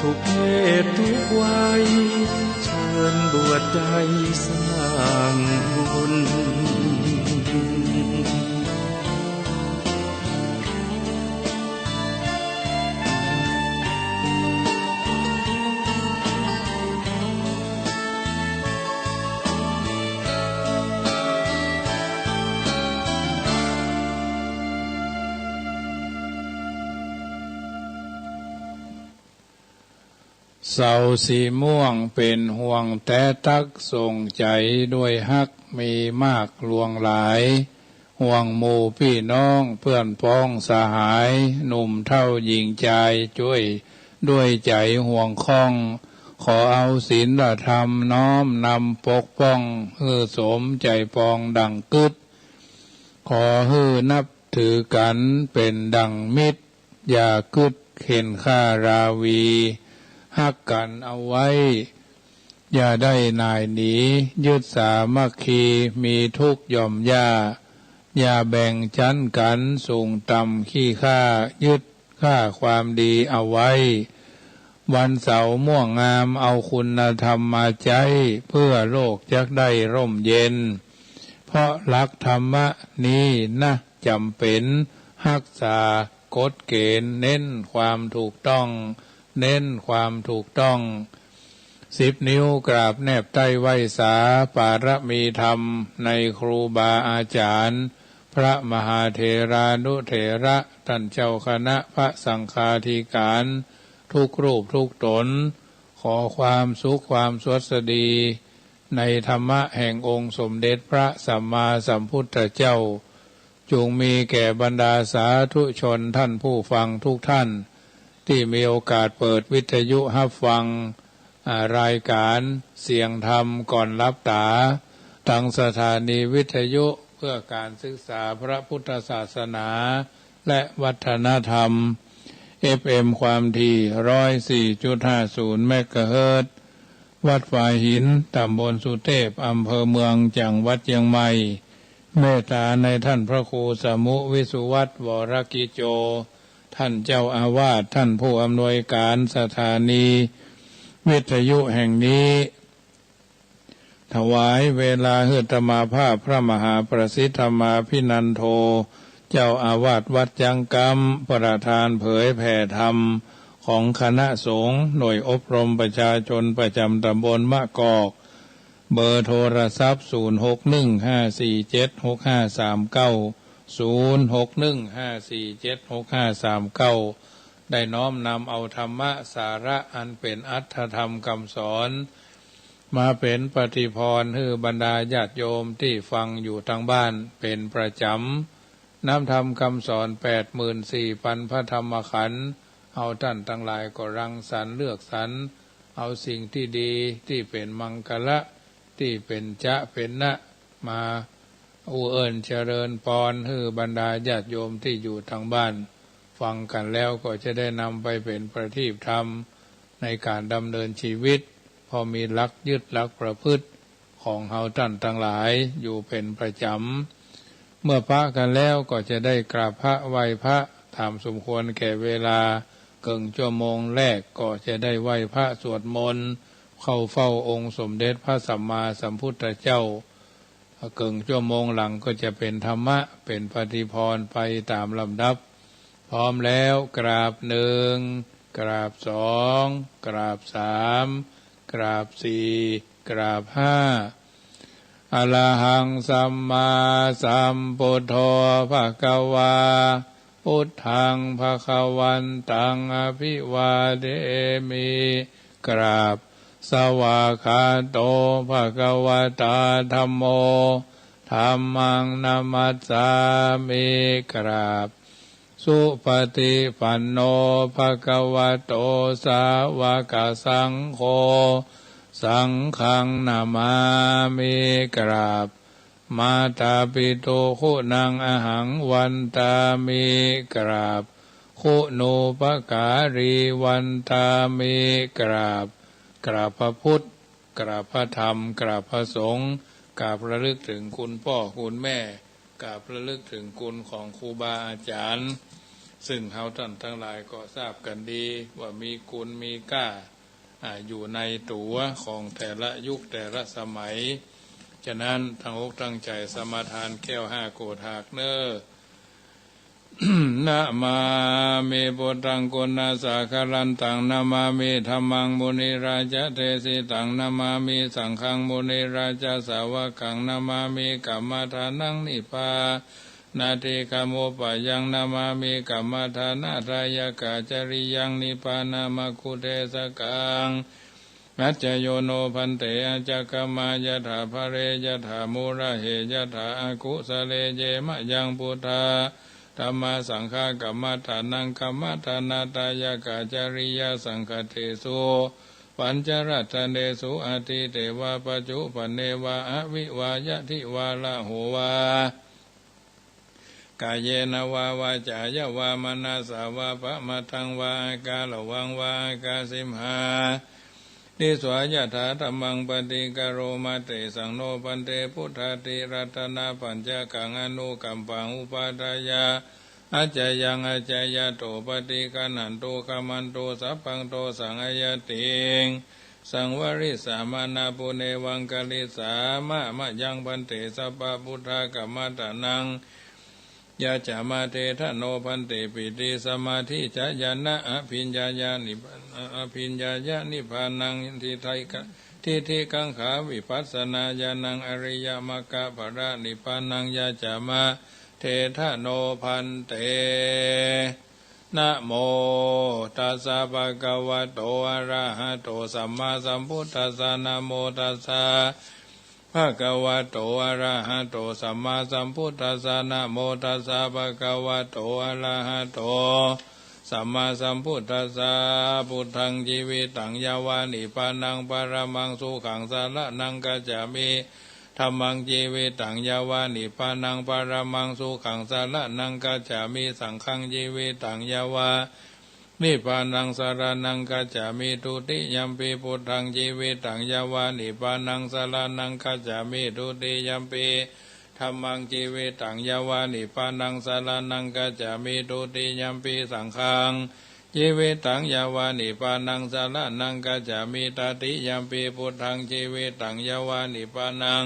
ทุกเพศทุกวัยเชิญบวชใจสร้างบุญเสาสีม่วงเป็นห่วงแต่ตักส่งใจด้วยฮักมีมากลวงหลายห่วงหมู่พี่น้องเพื่อนพ้องสหายหนุ่มเท่าหญิงใจช่วยด้วยใจห่วงคล้องขอเอาศีลธรรมน้อมนำปกป้องฮือสมใจปองดังกึศขอฮือนับถือกันเป็นดังมิตรอย่ากึศเข็นฆ่าราวีฮักกันเอาไว้อย่าได้นายหนียึดสามัคคีมีทุกข์ย่อมอย่าแบ่งชั้นกันสูงต่ำขี้ข้ายึดค่าความดีเอาไว้วันเสาร์ม่วงงามเอาคุณธรรมมาใจเพื่อโลกจะได้ร่มเย็นเพราะหลักธรรมะนี้นะจำเป็นรักษากฎเกณฑ์เน้นความถูกต้องเน้นความถูกต้อง10 นิ้วกราบแนบใต้ไหวสาปารมีธรรมในครูบาอาจารย์พระมหาเถรานุเถระท่านเจ้าคณะพระสังฆาธิการทุกรูปทุกตนขอความสุขความสวัสดีในธรรมะแห่งองค์สมเด็จพระสัมมาสัมพุทธเจ้าจงมีแก่บรรดาสาธุชนท่านผู้ฟังทุกท่านที่มีโอกาสเปิดวิทยุรับฟังรายการเสียงธรรมก่อนรับตาทางสถานีวิทยุเพื่อการศึกษาพระพุทธศาสนาและวัฒนธรรม FM ความถี่ 104.50 เมกะเฮิรตซ์วัดฝายหินตำบลสุเทพอำเภอเมืองจังหวัดเชียงใหม่เมตตาในท่านพระครูสมุวิสุวัตรวรกิโจท่านเจ้าอาวาสท่านผู้อำนวยการสถานีวิทยุแห่งนี้ถวายเวลาฮือตมาภาพพระมหาประสิทธมาภินันโทเจ้าอาวาสวัดจังกำประธานเผยแผ่ธรรมของคณะสงฆ์หน่วยอบรมประชาชนประจำตำบลมะกอกเบอร์โทรศัพท์06154765390615476539ได้น้อมนำเอาธรรมะสาระอันเป็นอรรถธรรมคำสอนมาเป็นปฏิพรให้บรรดาญาติโยมที่ฟังอยู่ทางบ้านเป็นประจำนำธรรมคำสอน 84,000 พระธรรมขันธ์เอาท่านทั้งหลายก็รังสรรค์เลือกสรรเอาสิ่งที่ดีที่เป็นมังคละที่เป็นจะเป็นนะมาอุเอิญเจริญพรให้บรรดาญาติโยมที่อยู่ทางบ้านฟังกันแล้วก็จะได้นำไปเป็นประทีปธรรมในการดำเนินชีวิตพอมีหลักยึดหลักประพฤติของเฮาท่านทั้งหลายอยู่เป็นประจำเมื่อพระกันแล้วก็จะได้กราบพระไหว้พระตามสมควรแก่เวลาเกิงชั่วโมงแรกก็จะได้ไหว้พระสวดมนต์เข้าเฝ้าองค์สมเด็จพระสัมมาสัมพุทธเจ้าเกิงชั่วโมงหลังก็จะเป็นธรรมะเป็นปฏิพรไปตามลำดับพร้อมแล้วกราบ1กราบ2กราบ3กราบ4กราบ5อะระหังสัมมาสัมพุทโธภควาพุทธังภควันตังอภิวาเทมิกราบสวากขาโตภควตาธัมโมธัมมังนัมมัสสามิกราบสุปฏิปันโนภควโตสาวกสังโฆสังฆังนามามิกราบมาตาปิโตคุณังอหังวันตามิกราบคุณูปการีวันตามิกราบกราบพระพุทธกราบพระธรรมกราบพระสงฆ์กราบระลึกถึงคุณพ่อคุณแม่กราบระลึกถึงคุณของครูบาอาจารย์ ซึ่งเฮาท่านทั้งหลายก็ทราบกันดีว่ามีกุลมีก้าอยู่ในตัวของแต่ละยุคแต่ละสมัยฉะนั้นทั้งอกตั้งใจสมาทานแก้ว5โกฏากเนอ นะมาเมปุตังกุณาสาคารันตังนะมาเมธัมมังมุนิราชเทสิตังนะมาเมสังฆังมุนิราชสาวกังนะมาเมกัมมทานังนิพพานาเทกโมปะยังนะมาเมกัมมทานาทายกาจริยังนิพพานามคุเทสกังนัจจโยโนพันเตอจักมายถาภเรยถามุระเหยถาอากุสเลเยมะยังพุทธาธรรมสังฆากัมมฐานังกัมมฐานาตายกาจริยสังฆเทสุปัญจรัตเนสุอาทิเตวะปัจจุปเนวะอวิวายะทิวาละโหวากายเยนวาวาจายะวามนาสาวาปะมะทังวาอากาลวังวาอากาสิมหานิสวายถาธรรมังปฏิกโรมาเตสังโนปันเตพุทธาติรัตนาปัญจกังอนุกัมปังอุปาทายาอาจายังอาจายาโตปฏิกันันโตกามันโตสัพพังโตสังอายติงสังวริสามานาปุเนวังกาลิสามะมะยังปันเตสัพพพุทธากัมมตานังยาจามาเตทะโนพันเตปิติสมาธิจายานะอภิญญาญาณิอภิญญาญานิพพานังทิไทยกะทิฏฐิกังขาวิปัสสนาญาณังอริยมรรคภระนิพพานังยาจามาเททะโนพันเตนะโมตัสสะภะคะวะโตอะระหะโตสัมมาสัมพุทธัสสะนะโมตัสสะภะคะวะโตอะระหะโตสัมมาสัมพุทธัสสะนะโมตัสสะภะคะวะโตอะระหะโตสัมมาสัมพุทธัสสะพุทธังชีวิตังยาวานิพพานังปรมังสุขังสารนังกัจจามิธัมมังชีวิตังยาวานิพพานังปรมังสุขังสารนังกัจจามิสังฆังชีวิตังยาวานิพพานังสารนังกัจจามิทุติยัมปิพุทธังชีวิตังยาวานิพพานังสารนังกัจจามิทุติยัมปิธัมมังชีวิตังยาวานิพพานังสารนังกัจจามิทุติยัมปิสังฆังชีวิตังยาวานิพพานังสารนังกัจจามิตติยัมปิพุทธังชีวิตังยาวานิพพานัง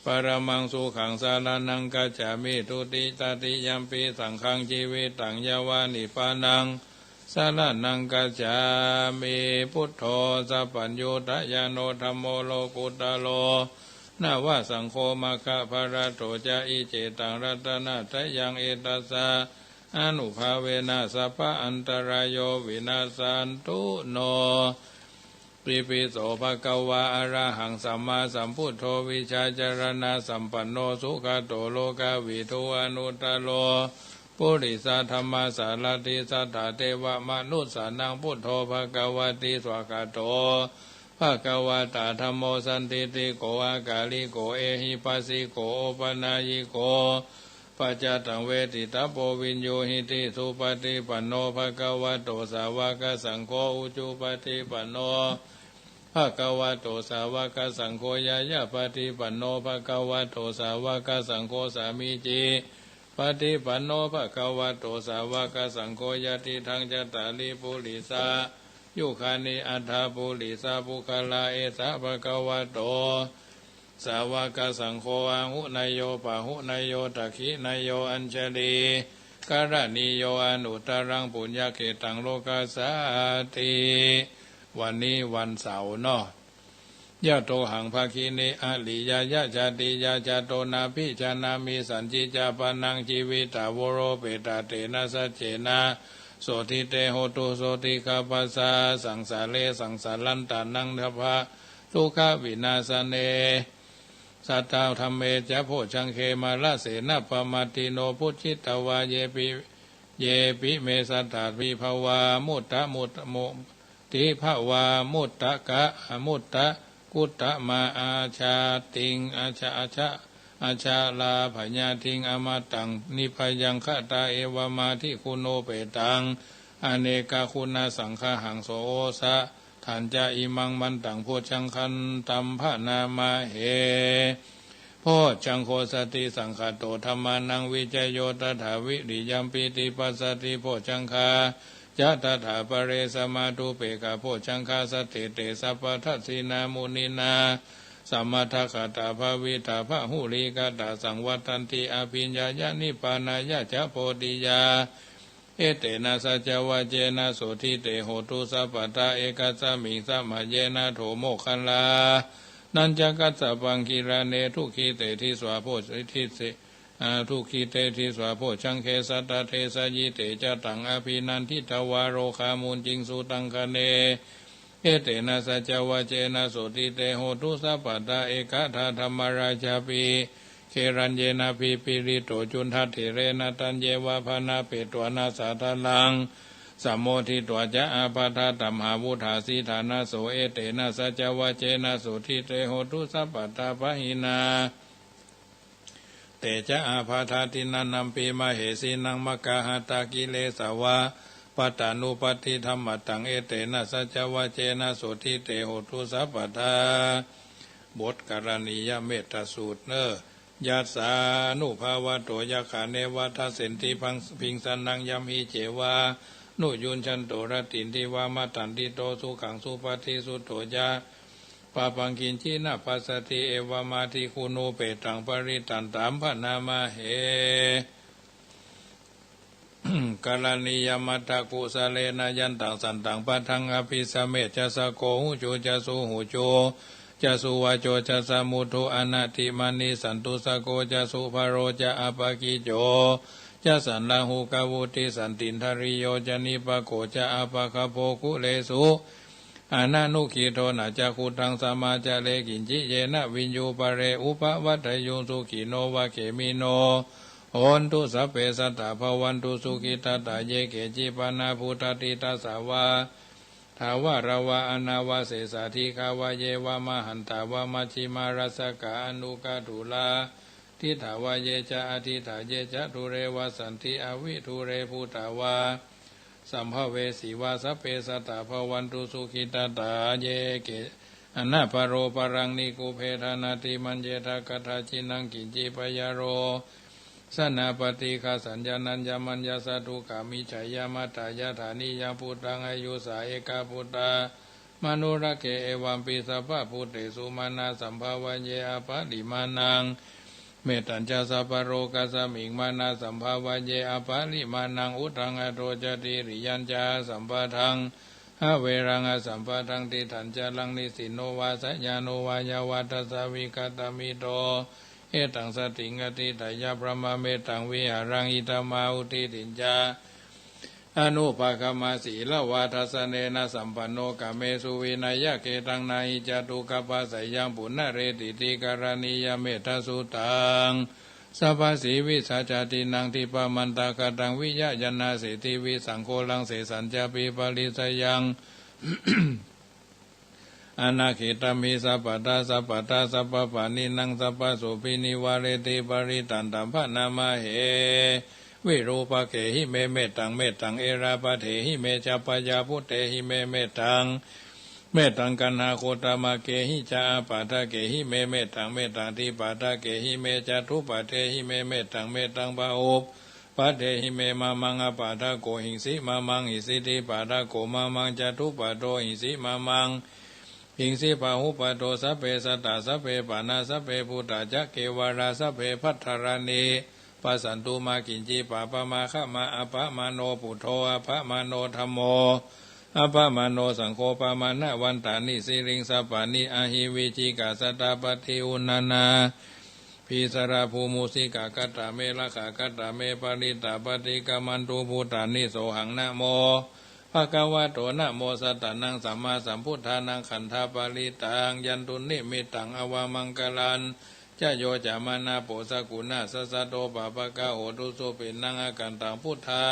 ปรมังสุขังสารนังกัจจามิทุติตติยัมปิสังฆังชีวิตังยาวานิพพานังสารนังกัจจามิพุทโธสัพพัญญูตยาโนธัมโมโลกุตโลนาวะสังโฆมะคะภรโตจะอิเจตังรัตนะทะยังเอตัสสะอนุภาเวนะสัพพะอันตรายโยวินาสันตุโนปิปิโสภะคะวะอะระหังสัมมาสัมพุทโธวิชาจารณะสัมปันโนสุขโตโลกวิทูอนุตตโลปุริสธรรมสารติสัทธาเทวมนุสสานังพุทโธภะคะวะติสวากาโตภะคะวะตาธัมโมสันติติโกอากาลิโกเอหิปัสสิโกโอปนายิโกปัจจตังเวทิตาโพวินโยหิติสุปฏิปันโนภะคะวะโตสาวกสังโฆอุจุปฏิปันโนภะคะวะโตสาวกสังโฆยายะปฏิปันโนภะคะวะโตสาวกสังโฆสามิจิปฏิปันโนภะคะวะโตสาวกสังโฆยติทังจตาลิปุริสายุคานิอัฏฐปุริสาภุคลาเอสะภะคะวะโตสาวกสังโฆอาหุนายโยปะหุนายโยตักขินายโยอัญชลีการณิโยอนุตรังปุญญเขตังโลกัสสติวันนี้วันเสาร์เนาะยะโตหังภาคิเนอลิยายะจติยาจโตนาภิชานามิสันจิจาปนังชีวิตาวโรเปตาเตนะสัจเจนะโสติเตโหตุโสติคาปัสสะสังสาเลสังสารันตานังทภะทุกขวินาสเนสัตตาธรรมเมจะโพชังเคมาลเสนะปมาติโนพุทธิตวาเยปิเมสัตถาวิภาวามุตตะมุตโมติภาวามุตตะกะมุตตะกุตตะมาอาชาติงอาชาอาชาลาพญาทิงอมตังนิพยังคตาเอวมาทิคุณโนเปตังอเนกาคุณาสังฆหังโสสะทันจะอิมังมันตังโพชังคันตัมภนามาเห พ่อจังโคสติสังขโตธรรมานังวิจโยตถาวิริยัมปิติปัสสติพ่อจังคาจะตถาปเรสมาตุเปกาพ่อจังคาสติเตสัพพทัสสินามุนินาสัมมาทัคขตาภาวิตาภาหุลิกาตาสังวัตันติอภิญญายานิปานายะจะโพธิยาเอเตนะสัจวะเจนะโสทิเตโหตุสัพพตาเอกัสสมิงสัมมาเยนะโถโมคคัลลานันจกัสสะปังกิราเนทุขีเตทิสวาโพธิเสทุขีเตทิสวาโพชังเคสัตตเทสยิเตจตังอภินันทิตวารโรคามุนจิงสุตังคะเนเอเตนะสัจวะเจนะโสติเตโหตุสัพพตาเอกทาธรรมราชาปีเครัญเยนะพิปิริโตจุนทัตถิเรนะตัญเยวะพานาเปตวนาสาทลังสัมโมทิตวะจะอาปาทาตัมหาวุธาสีฐานาโสเอเตนะสัจวะเจนะโสทิเตโหตุสัพพตาภหินาเตจะอาภาธาตินันนัมปีมาเหสีนังมกาหตากิเลสวะปัตตานุปัฏฐิธรรมตังเอเตนะสัจวะเจนะโสทิเตโหตุสัพพตาบทกรณียเมตตาสูตรเนยัสสานุภาวะโตยะขาเนวัฏเสนติพิงสันนังยัมหิเจวานุยุนชันโตรตินทิวามาตันติโตสุขังสุปฏิสุโตยะปาปังกินจินาปัสสติเอวามาทิคุโนเปตังปริตันตามพนามาเหกาลานิยมัตตะกุสะเลนะยันตังสันตังปัทังอภิสเมจะสะโกหุโจจะสุหุโจจะสุวาโจจะสมุทุอนาติมานิสันตุสโกจะสุภโรจะอปกิโจจะสันลาหูกาวุติสันตินทริโยจะนิปโกจะอปคโภคุเลสุอานานุขีโทนาจะคุตังสมาจะเลกินจิเยนะวิญญูปะเรอุปวัฏยุสุขีโนวะเขมิโนโอนตุสัพเพสัตตาภวันตุสุขิตตาเยเกจิปนาภูตติตาสาวาทาวาราวะอนาวาเสสาธิคาวะเยวะมหันตาวะมัชฌิมารัสกาอนุกาตุลาทิฏฐาวะเยจะอธิฐาเยจะทุเรวะสันติอวิทุเรภูตาวาสัมภเวสีวาสัพเพสัตตาภวันตุสุขิตตาเยเกอนาปโรปรังนิกุเพธานาติมัญเยทากถาจินังกินจิปยโรสนาปฏิฆาสัญญานัญญมัญญาสัตุกามิชัยยามัตตายาฐานิยาพุทธังอายุสาเอกาพุทธามนุระเกเอวัมปิสัพพะพุทธสุมาณาสัมภาวันเยอปะลิมานังเมตัญจสัพพโรกัสสมิงมานาสัมภาวันเยอปะลิมานังอุทังอโรจติริยัญจาสัมปะทังหะเวรังอสัมปะทังติถันจารังนิสิโนวาสัญญาโนวายาวัตสาวิกตามิโตเอตังสติงอติตายาพระมาเมตังวิหารังอิตามาอุติตินจาอนุภาคมาสีละวาทัสเนนะสัมปันโนกะเมสุวินัยเกตังนาหิจตุกปะสยังปุณณเรติติการณียเมตสุตังสัพพสีวิสัจตินังทิปมันตากตังวิยะยนาเสติวิสังโฆลังเสสัญจาปิปริสยังอนาคิตามิสัพพตาสัพพตาสัพพปานินังสัพพโสภินิวาเรติปริตันตัมภนามาเหวิรูปะเกหิเมเมตังเมตังเอราปะเถหิเมจัปปยาพุเตหิเมเมตังเมตังกันหาโคตมาเกหิจาปาทะเกหิเมเมตังเมตังทิปาทะเกหิเมจตุปะเทหิเมเมตังเมตังปะโอปปะเทหิเมมามังอปาทะโกหิงสิมามังหิสิติปาทะโกมามังจตุปะโตหิสิมามังหิงสิปะหุปะโตสัพเพสัตตาสัพเพปานาสัพเพพุทธาจักเกวาราสัพเพพัทธานีปัสสันตุมากินจีปะปะมาฆะมาอภะมาโนปุโธอภะมาโนธัมโมอภะมาโนสังโฆปะมานะวันตานิสิริงสัปปานิอาหิวิจิกาสตาปฏิอุณานาพิสราภูมุสิกากัตตาเมละขากัตตาเมปริตาปฏิกามันตุพุทธานิโสหังนะโมภะคะวะโตนะโมสัตตานังสัมมาสัมพุทธานังขันธปริตังยันตุนิมิตังอวามังกลันจะโยจามานาโปสกุณาสัสสะโตปะปะกะโหตุโสปินังอากันตังพุทธา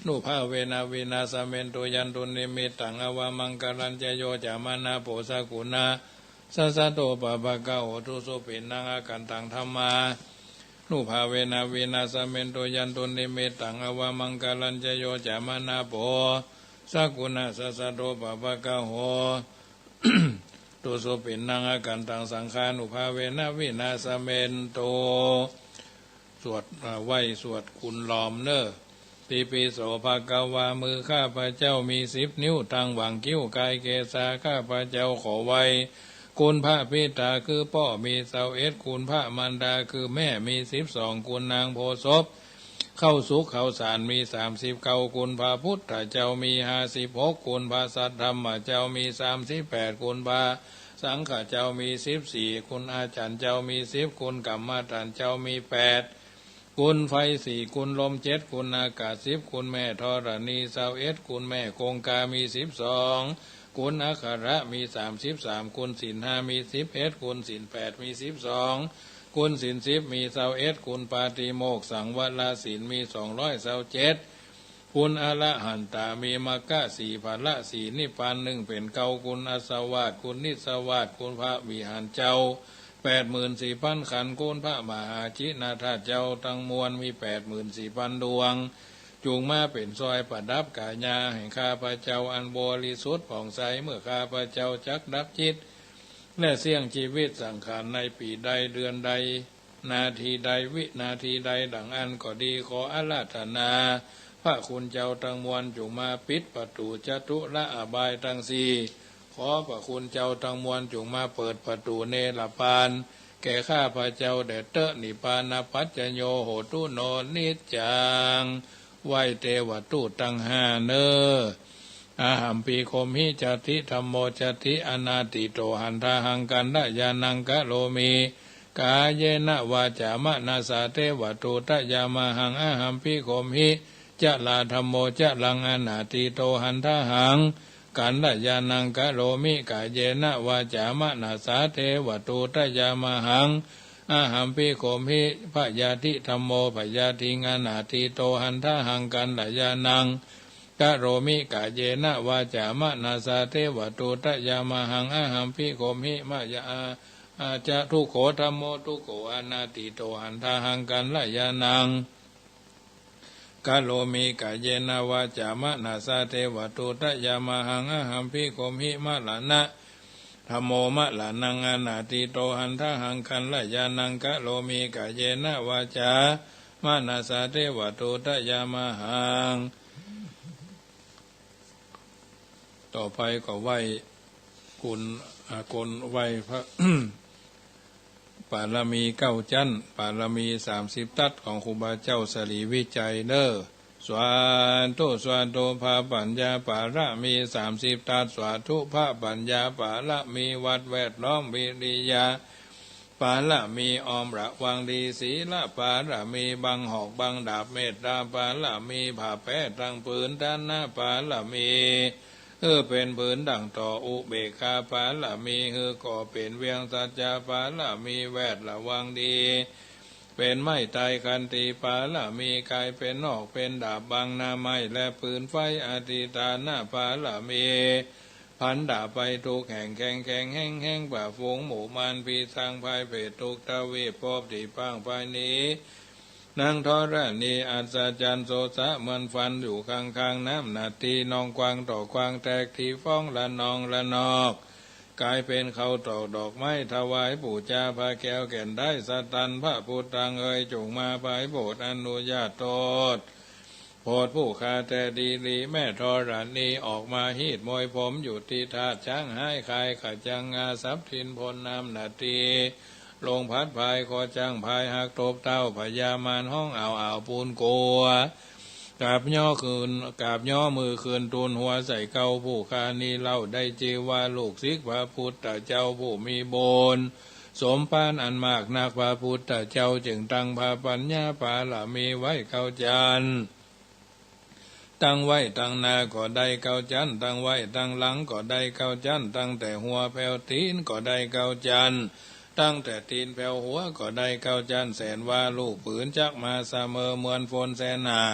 นุภาเวนะวินาสเมนโตยันตุนิมิตังอวามังกลันจะโยจามานาโปสกุณาสัสสะโตปะปะกะโหตุโสปินังอากันตังธัมมานุภาเวนะวินาสเมนโตยันตุนิมิตังอวามังกลันจะโยจามานาโปสกุณาสัสสะโตปะปะกะโห ตุสุปินนังอากันตังสังฆานุภาเวนะวินาสเมนโตสวดไหวสวดคุณลอมเนอติปิโสภะกวามือข้าพระเจ้ามี10 นิ้วตั้งหวังคิ้วกายเกษาข้าพระเจ้าขอไว้คุณพระพิตาคือพ่อมี21คุณพระมารดาคือแม่มี12คุณนางโพศพเข้าสุขเข้าสารมี39คุณพระพุทธเจ้ามี56คุณพระสัทธรรมเจ้ามี38คุณพระสังฆเจ้ามี14คุณอาจารย์เจ้ามี10คุณกรรมฐานเจ้ามี8คุณไฟ4คุณลม7คุณอากาศ10คุณแม่ธรณี21คุณแม่คงคามี12คุณอัคขระมี33คุณศีล5มี11คุณศีล8มี12คุณศีล10มี21คุณปาติโมกข์สังวรศีลมี227คุณอรหันตามีมรรค4ผล4นิพพาน1เป็นเก้าคุณอสวาสคุณนิสวาสคุณพระวิหารเจ้า84,000 ขันธ์คุณพระมหาชินาถาเจ้าทั้งมวลมี84,000 ดวงจูงมาเป็นซอยประดับกายาแห่งข้าพระเจ้าอันบริสุทธิ์ผ่องใสเมื่อข้าพระเจ้าจักดับจิตและเสี่ยงชีวิตสังขารในปีใดเดือนใดนาทีใดวินาทีใดดังอันก็ดีขออาราธนาพระคุณเจ้าทั้งมวลจงมาปิดประตูจตุละอบายทั้งสี่ขอพระคุณเจ้าทั้งมวลจงมาเปิดประตูเนรปานแก่ข้าพระเจ้าแด่เตอะนิพพานปัจจโยโหตุโนนิจจังไหวเทวตูตั้ง5เนออาหัมปีโคมหิจติธรรมโมจติอนาติโตหันทาหังกันดยานังกะโลมีกาเยนะวาจามะนาสาเทวตูตยามาหังอาหัมปีโคมหิจะลาธรรมโมจะลังอนาติโตหันทาหังกันดยานังกะโลมิกาเยนะวาจามะนาสาเทวตูตยามาหังอาหัมปิโคมหิพยาธิธรรมโมพยาธิงานาติโตหันทาหังกันดยานังกะโรมิกาเยนะวาจามะนาสาเทวตูตยามาหังอาหัมปิโคมหิมายาอาจะทุกโขธรรมโมทุกโขอนาติโตหันทาหังกันดยานังกะโลมิกาเยนะวาจามะนาสาเทวตูตยามาหังอาหัมปิโคมหิมะลานะธรรมโมมะลานังอนาติโตหันทาหังคันละยานังกะโลมิกาเยนะวาจามะนาสาเทวตูตยามาหังต่อไปก็ไหว้คุณไหว้พระ ปารมี9 ชั้นปารมี30ทัศของครูบาเจ้าสลีวิจัยเนอสวาธุสวาธุพระปัญญาปารมี30ทัศสวาธุพระปัญญาปารมีวัดแวดล้อมวิริยาปารมีออมระวังดีศีลปารมีบังหอกบังดาบเมตตาปารมีผ่าแป้ตั้งปืนด้านหน้าปารมีเป็นผืนดั่งต่ออุเบกขาปาละมีก่อเป็นเวียงสัจจาปาละมีแวดระวังดีเป็นไม้ตายคันตีปาละมีกายเป็นนอกเป็นดาบบังหน้าไม้และปืนไฟอธิตาหน้าปาละมีพันดาบไปทุกแห่งแข่งแข่งแห้งแห้งป่าฝูงหมู่มันพีทางภายเพศทุกตะวีพบที่ปังภายนี้นางทรณีอัศจรรย์โสสะเหมือนฟันอยู่ข้างน้ำนาทีนองกวางต่อกวางแตกที่ฟ้องละนองละนอกกลายเป็นเขาตอกดอกไม้ถวายปู่จาพระแก้วแก่นได้สตันพระพุทธังจงมาภายโบสถ์อนุญาตโทษโพดผู้คาแต่ดีแม่ธรณีออกมาฮีดมวยผมอยู่ที่ธาตุช้างให้คายขจังงาสับทินพลน้ำนาทีลงพัดพายคอจังพายหักตบเต้าพญามารห้องอ่าวปูนโกกาบย่อคืนกาบย่อมือคืนตูนหัวใส่เกาผู้คานีเล่าได้จีว่าลูกศิษย์พระพุทธเจ้าผู้มีโบนสมปานอันมากนักพระพุทธเจ้าจึงตั้งพระปัญญาปาละมีไว้เก้าจันตั้งไว้ตั้งนาก็ได้เก้าจันตั้งไว้ตั้งหลังก็ได้เก้าจันตั้งแต่หัวแผ่วตีนก็ได้เก้าจันตั้งแต่ตีนแผ่วหัวก็ได้เก้าจันแสนว่าลูกปืนจักมาเสมอเหมือนฝนแสนหา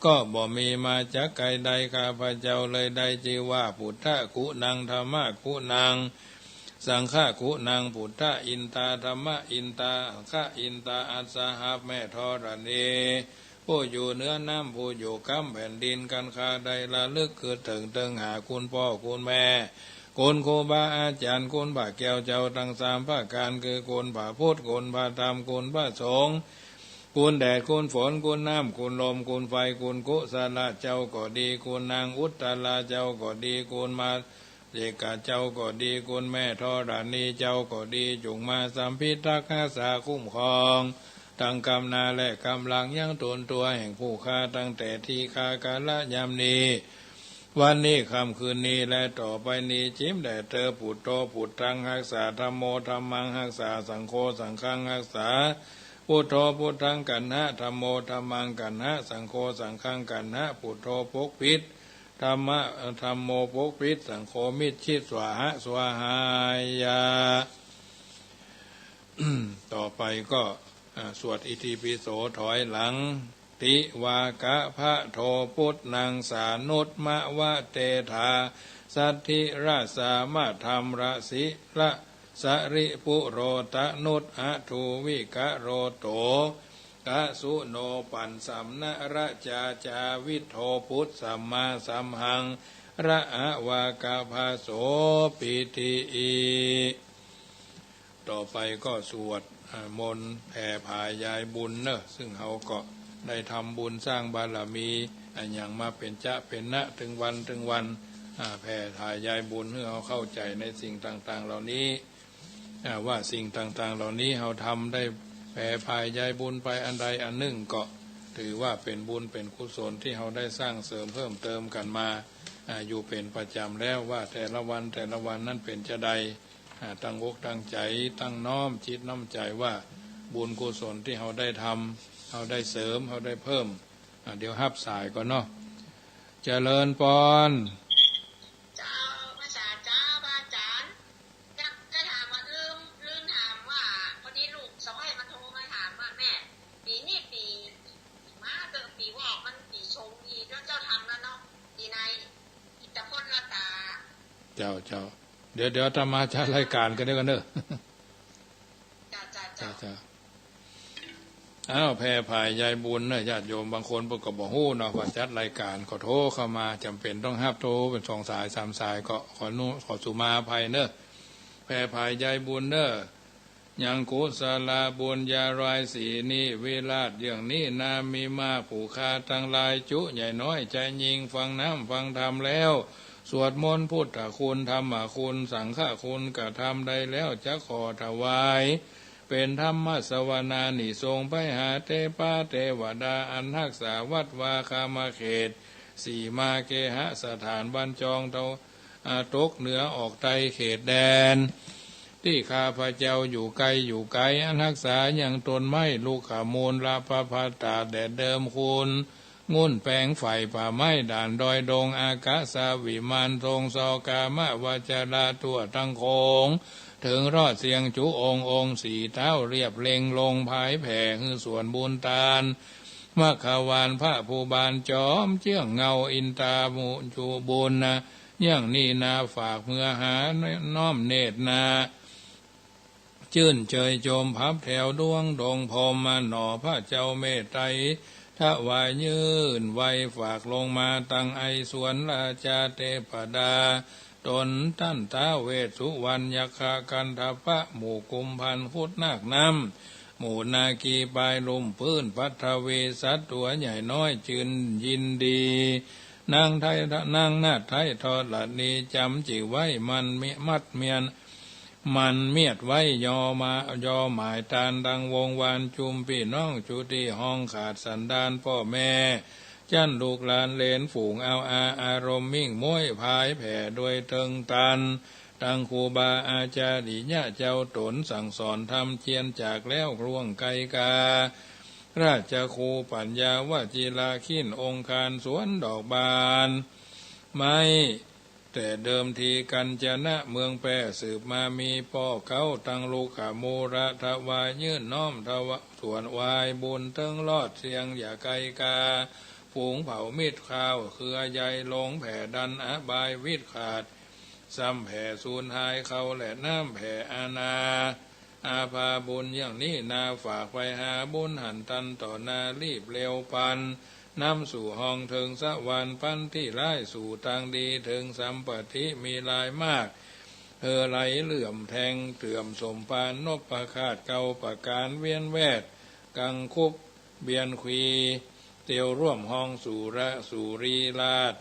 ก็บ่มีมาจากไกลใดข้าพระเจ้าเลยได้ชื่อว่าพุทธกุนังธรรมะกุนังสังฆกุนังพุทธอินตาธรรมะอินตาฆะอินตาอัสสหแม่ธรณีผู้อยู่เนื้อน้ำผู้อยู่กำแผ่นดินกันคาใดละลึกคือถึงหาคุณพ่อคุณแม่ โกนโคบาอาจารย์โกนบาแก้วเจ้าทั้งสามภาคการคือโกนบาพุทธโกนบาธรรมโกนบาสงฆ์โกนแดดโกนฝนโกนน้ำโกนลมโกนไฟโกนกุศลเจ้าก็ดีโกนนางอุตตลาเจ้าก็ดีโกนมาเจกาเจ้าก็ดีโกนแม่ธรณีเจ้าก็ดีจงมาสัมพิทักษ์รักษาคุ้มครองตั้งกำนาและกำลังยังตนตัวแห่งผู้ฆ่าตั้งแต่ที่ฆ่ากาละยามนี้วันนี้ค่ำคืนนี้และต่อไปนี้จิ้มแด่เธอปุตโตปุตตังรักษาธัมโมธัมมังรักษาสังโฆสังฆังรักษาพุทโธพุทธังกันหะธัมโมธัมมังกันหะสังโฆสังฆังกันหะพุทโธปกปิดธรรมะธัมโมปกปิดสังโฆมิจฉิตสวาหะสวาหายา ต่อไปก็สวดอิติปิโสถอยหลังติวากะพระโทพุทธังสานุตมะวะเตถาสัทธิราสามะธรรมรสิละสริปุโรตะนุตอะทูวิกะโรโตกะสุโนปันสัมนะระจาจาวิโทพุทธสัมมาสัมหังระอะวากะภาโสปิติอีต่อไปก็สวดมนต์แผ่พายายบุญเนอะซึ่งเขาก็ได้ทำบุญสร้างบารมีอย่างมาเป็นจะเป็นนะถึงวันแผ่ทายายบุญเพื่อเขาเข้าใจในสิ่งต่างๆเหล่านี้ว่าสิ่งต่างๆเหล่านี้เขาทำได้แผ่พายายบุญไปอันใดอันหนึ่งก็ถือว่าเป็นบุญเป็นกุศลที่เขาได้สร้างเสริมเพิ่มเติมกันมาอยู่เป็นประจำแล้วว่าแต่ละวันนั้นเป็นจะใดตั้งอกตั้งใจตั้งน้อมจิตน้อมใจว่าบุญกุศลที่เขาได้ทำเขาได้เสริมเขาได้เพิ่มเดี๋ยวฮับสายก่อนเนาะเจริญปอนเจ้าภาษาเจ้าพระอาจารย์จะถามว่าลืมถามว่าพอดีลูกสะใภ้มาโทรมาถามว่าแม่ปีนี้ปีมาเติมปีวอกมันปีชงอีเจ้าทำแล้วเนาะปีในอิทธิพลละตาเจ้าเดี๋ยวทำมาจัดรายการกันได้กันเนอะจ้าอ้าวแผ่พายยายบุญเนอะญาติโยมบางคนพวกก็บอกฮู้เนาะว่าจัดรายการขอโทรเข้ามาจำเป็นต้องห้ามโทรเป็น2 สาย 3 สายก็ขอสุมาภัยเนอะแผ่พายยายบุญเนอะยังกุศลาบุญญารายสีนี้เวลาอย่างนี้นามีมาผู้คาทั้งหลายจุใหญ่น้อยใจยิงฟังน้ำฟังธรรมแล้วสวดมนต์พุทธคุณธรรมคุณสังฆคุณกระทำได้แล้วจะขอถวายเป็นธรรมสวนานิทรงไปหาเทพาเทวดาอันรักษาวัดวาคามาเขตสีมาเกหะสถานบรรจองเตาตกเหนือออกไตเขตแดนที่ข้าพระเจ้าอยู่ไกลอันรักษาอย่างตนไม่ลูกขามูลลาภาพาตาแดดเดิมคุณงุ่นแปลงไฟป่าไม้ด่านดอยดงอากาศาวิมานทรงสอกามะวาจาราตัวทั้งโคงถึงรอดเสียงจุองค์สี่เท้าเรียบเล็งลงภายแผ่คือส่วนบุญตาลมะขาวานพระภูบาลจอมเจื้องเงาอินตามุจูบุญนะอย่างนี้นาฝากเมื่อหาน้อมเนตรนาจื่นเจยโจมพับแถวดวงดงพรมมาหน่อพระเจ้าเมตไตรถ้าวายยืนไว้ฝากลงมาตั้งไอสวนราชาเทพดาตนท่านท้าเวสสุวรรณยคากันทพะหมู่กุมพันพุทธนาคน้ำหมู่นาคีปลายลุ่มพื้นพัทวีสัตตัวใหญ่น้อยจืนยินดีนางนาไทยทอดหลัดนี้จำจิไว้มันมัดเมียนมันเมียดไว้ยอหมายตานดังวงวานจุมพี่น้องจุติห้องขาดสันดานพ่อแม่จันลูกหลานเลนฝูงเอาอารมณ์มิ่งม้วยพายแผ่ด้วยเทิงตันตั้งครูบาอาจารย์ญะเจ้าตนสั่งสอนทำเชียนจากแล้วร่วงไกการาชครูปัญญาวจิลาขินองค์การสวนดอกบานไม่แต่เดิมทีกันจนะเมืองแปรสืบมามีพ่อเขาตั้งลูกขาโมระทวายยื่นน้อมทวส่วนวายบุญเทิงลอดเสียงอย่าไกลกาฝูงเผามิดข้าวเครือใยลงแผ่ดันอบายวิตขาดซ้ำแผ่สูญหายเขาและน้ำแผ่อาภาบุญอย่างนี้นาฝากไปหาบุญหันตันต่อนารีบเร็วปัน นำสู่ห้องถึงสวรรค์พันที่ร้ายสู่ทางดีถึงสัมปติมีลายมากไหลเหลื่อมแทงเตื่อมสมปานนพประคาดเก่าประการเวียนแวดกังคุบเบียนควีเตียวร่วมห้องสู่ระสู่รีลาด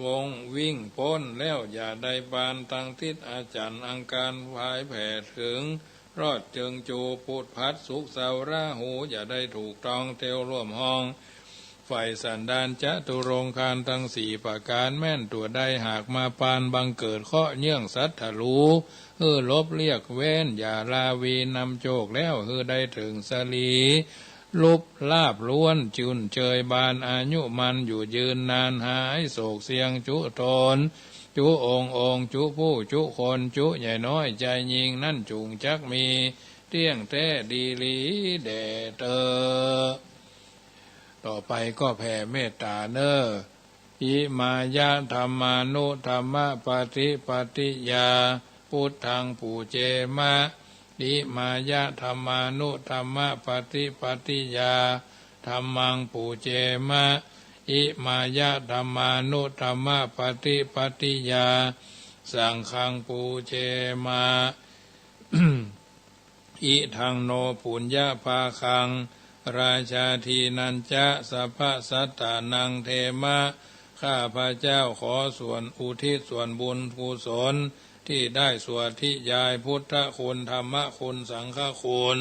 วงวิ่งพ้นแล้วอย่าได้บานตั้งทิศอาจารย์อังการพายแผ่ถึงรอดเจิงจูปุดพัดสุขเสาราหูอย่าได้ถูกต้องเตียวร่วมห้องฝ่ายสันดานจะตุรงคารทั้งสี่ประการแม่นตัวใดหากมาปานบังเกิดเคาะเยื่องสัตถลูลบเรียกเว้นอย่าลาวีนำโจกแล้วได้ถึงสลีลุบลาบล้วนจุนเจยบานอายุมันอยู่ยืนนานหายโศกเสียงจุตนจุองจุผู้จุคนจุใหญ่น้อยใจยิงนั่นจุงจักมีเตี้ยงแท้ดีลีแด่เตอต่อไปก็แผ่เมตตาเนออิมายะธรรมานุธรรมปฏิปฏิยาพุทธังปูเจมะอิมายะธรรมานุธรรมปฏิปฏิยาธัมมังปูเจมะอิมายะธรรมานุธรรมปฏิปฏิยาสังฆังปูเจมะ อิทังโนปุญญาภาคังราชาทีนันจะสัพพสัตตานังเทมะข้าพระเจ้าขอส่วนอุทิศส่วนบุญกุศลที่ได้สวดทิยายพุทธคุณธรรมคุณสังฆคุณ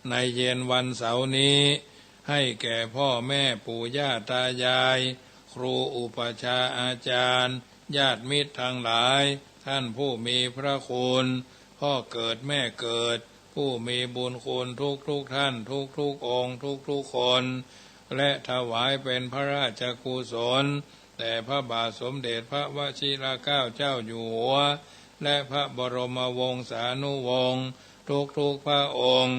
ในเย็นวันเสาร์นี้ให้แก่พ่อแม่ปู่ย่าตายายครูอุปชาอาจารย์ญาติมิตรทั้งหลายท่านผู้มีพระคุณพ่อเกิดแม่เกิดผู้มีบุญคุณทุกท่านทุกองค์ทุกคนและถวายเป็นพระราชกุศลแต่พระบาทสมเด็จพระวชิรเกล้าเจ้าอยู่หัวและพระบรมวงศานุวงศ์ทุกพระองค์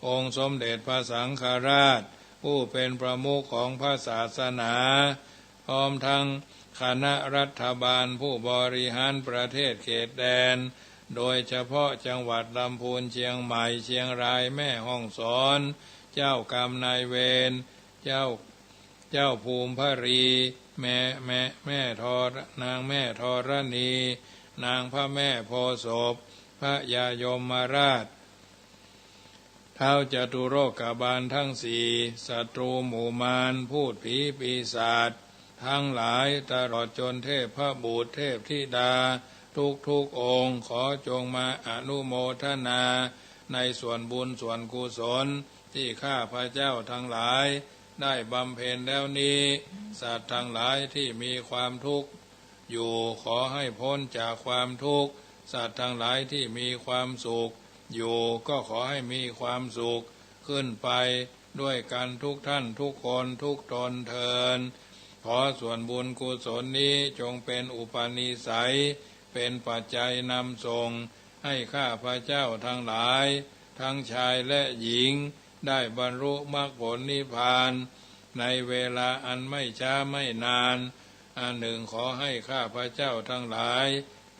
องค์สมเด็จพระสังฆราชผู้เป็นประมุขของพระศาสนาพร้อมทั้งคณะรัฐบาลผู้บริหารประเทศเขตแดนโดยเฉพาะจังหวัดลำพูนเชียงใหม่เชียงรายแม่ฮ่องสอนเจ้ากรรมนายเวรเจ้าภูมิพรีแม่ทอนางแม่ธรณีนางพระแม่โพธิ์ศพพระยายมราชท้าวจตุโลกบาลทั้งสี่ศัตรูหมู่มารพูดผีปีศาจทั้งหลายตลอดจนเทพพระบุตรเทพธิดาทุกองค์ขอจงมาอนุโมทนาในส่วนบุญส่วนกุศลที่ข้าพระเจ้าทั้งหลายได้บำเพ็ญแล้วนี้สัตว์ทั้งหลายที่มีความทุกข์อยู่ขอให้พ้นจากความทุกข์สัตว์ทั้งหลายที่มีความสุขอยู่ก็ขอให้มีความสุขขึ้นไปด้วยกันทุกท่านทุกคนทุกตนเทินขอส่วนบุญกุศลนี้จงเป็นอุปนิสัยเป็นปัจจัยนำส่งให้ข้าพระเจ้าทั้งหลายทั้งชายและหญิงได้บรรลุมรรคผลนิพพานในเวลาอันไม่ช้าไม่นานอันหนึ่งขอให้ข้าพระเจ้าทั้งหลาย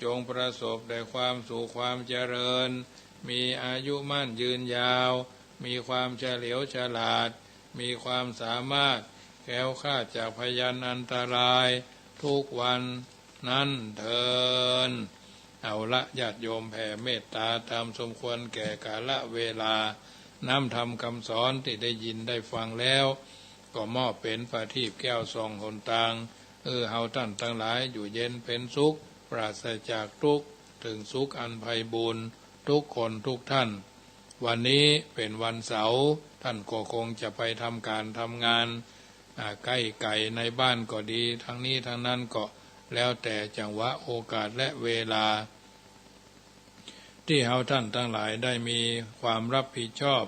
จงประสบแต่ความสุขความเจริญมีอายุมั่นยืนยาวมีความเฉลียวฉลาดมีความสามารถแคล้วคลาดจากพยันอันตรายทุกวันนั้นเถิดเอาละญาติโยมแผ่เมตตาตามสมควรแก่กาลเวลาน้ำธรรมคำสอนที่ได้ยินได้ฟังแล้วก็มอบเป็นประทีปแก้วส่องหนทางเฮาท่านทั้งหลายอยู่เย็นเป็นสุขปราศจากทุกข์ถึงสุขอันไพบูรณ์ทุกคนทุกท่านวันนี้เป็นวันเสาร์ท่านก็คงจะไปทำการทำงานใกล้ไก่ในบ้านก็ดีทั้งนี้ทั้งนั้นก็แล้วแต่จังหวะโอกาสและเวลาที่เฮาท่านทั้งหลายได้มีความรับผิดชอบ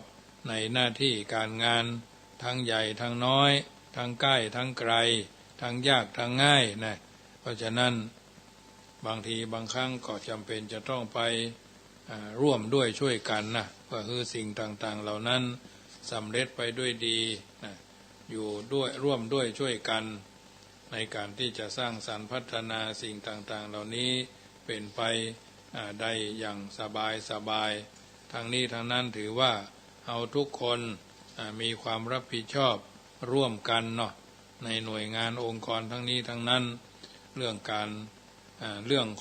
ในหน้าที่การงานทั้งใหญ่ทั้งน้อยทั้งใกล้ทั้งไกลทั้งยากทั้งง่ายนะเพราะฉะนั้นบางทีบางครั้งก็จำเป็นจะต้องไปร่วมด้วยช่วยกันนะเพื่อให้สิ่งต่างๆเหล่านั้นสำเร็จไปด้วยดีนะอยู่ด้วยร่วมด้วยช่วยกันในการที่จะสร้างสรรค์พัฒนาสิ่งต่างๆเหล่านี้เป็นไปได้อย่างสบายทั้งนี้ทั้งนั้นถือว่าเอาทุกคนมีความรับผิดชอบร่วมกันเนาะ ในหน่วยงานองค์กรทั้งนี้ทั้งนั้นเรื่อง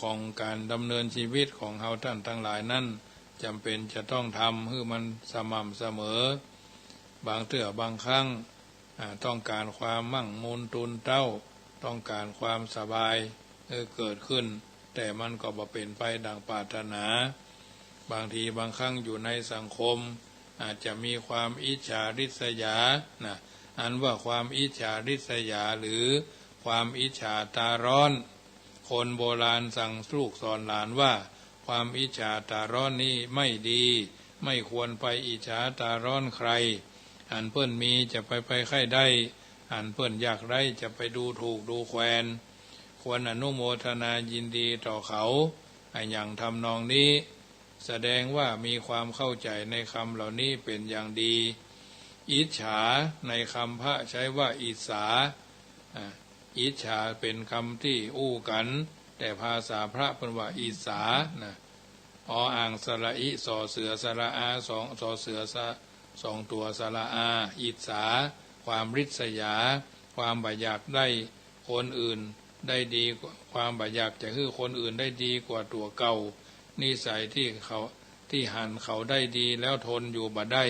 ของการดำเนินชีวิตของเฮาท่านทั้งหลายนั้นจำเป็นจะต้องทำให้มันสม่ำเสมอบางเทื่อบางครั้งต้องการความมั่งมูลตุนเต้าต้องการความสบายเกิดขึ้นแต่มันก็บ่เป็นไปดังปรารถนาบางทีบางครั้งอยู่ในสังคมอาจจะมีความอิจฉาริษยานะอันว่าความอิจฉาริษยาหรือความอิจฉาตาร้อนคนโบราณสั่งลูกสอนหลานว่าความอิจฉาตาร้อนนี้ไม่ดีไม่ควรไปอิจฉาตาร้อนใครอันเพิ่นมีจะไปใครได้อันเพิ่นอยากได้จะไปดูถูกดูแคลนควรอนุโมทนายินดีต่อเขาอย่างทำนองนี้แสดงว่ามีความเข้าใจในคำเหล่านี้เป็นอย่างดีอิจฉาในคำพระใช้ว่าอิสาอิจฉาเป็นคำที่อู้กันแต่ภาษาพระเป็นว่าอิสานะอ่างสระอิสอเสือสระอาสองสอเสือสองตัวสระอาอิสาความริษยาความบ่อยากได้คนอื่นได้ดีความบ่อยากจะให้คนอื่นได้ดีกว่าตัวเก่านิสัยที่หันเขาได้ดีแล้วทนอยู่บ่ได้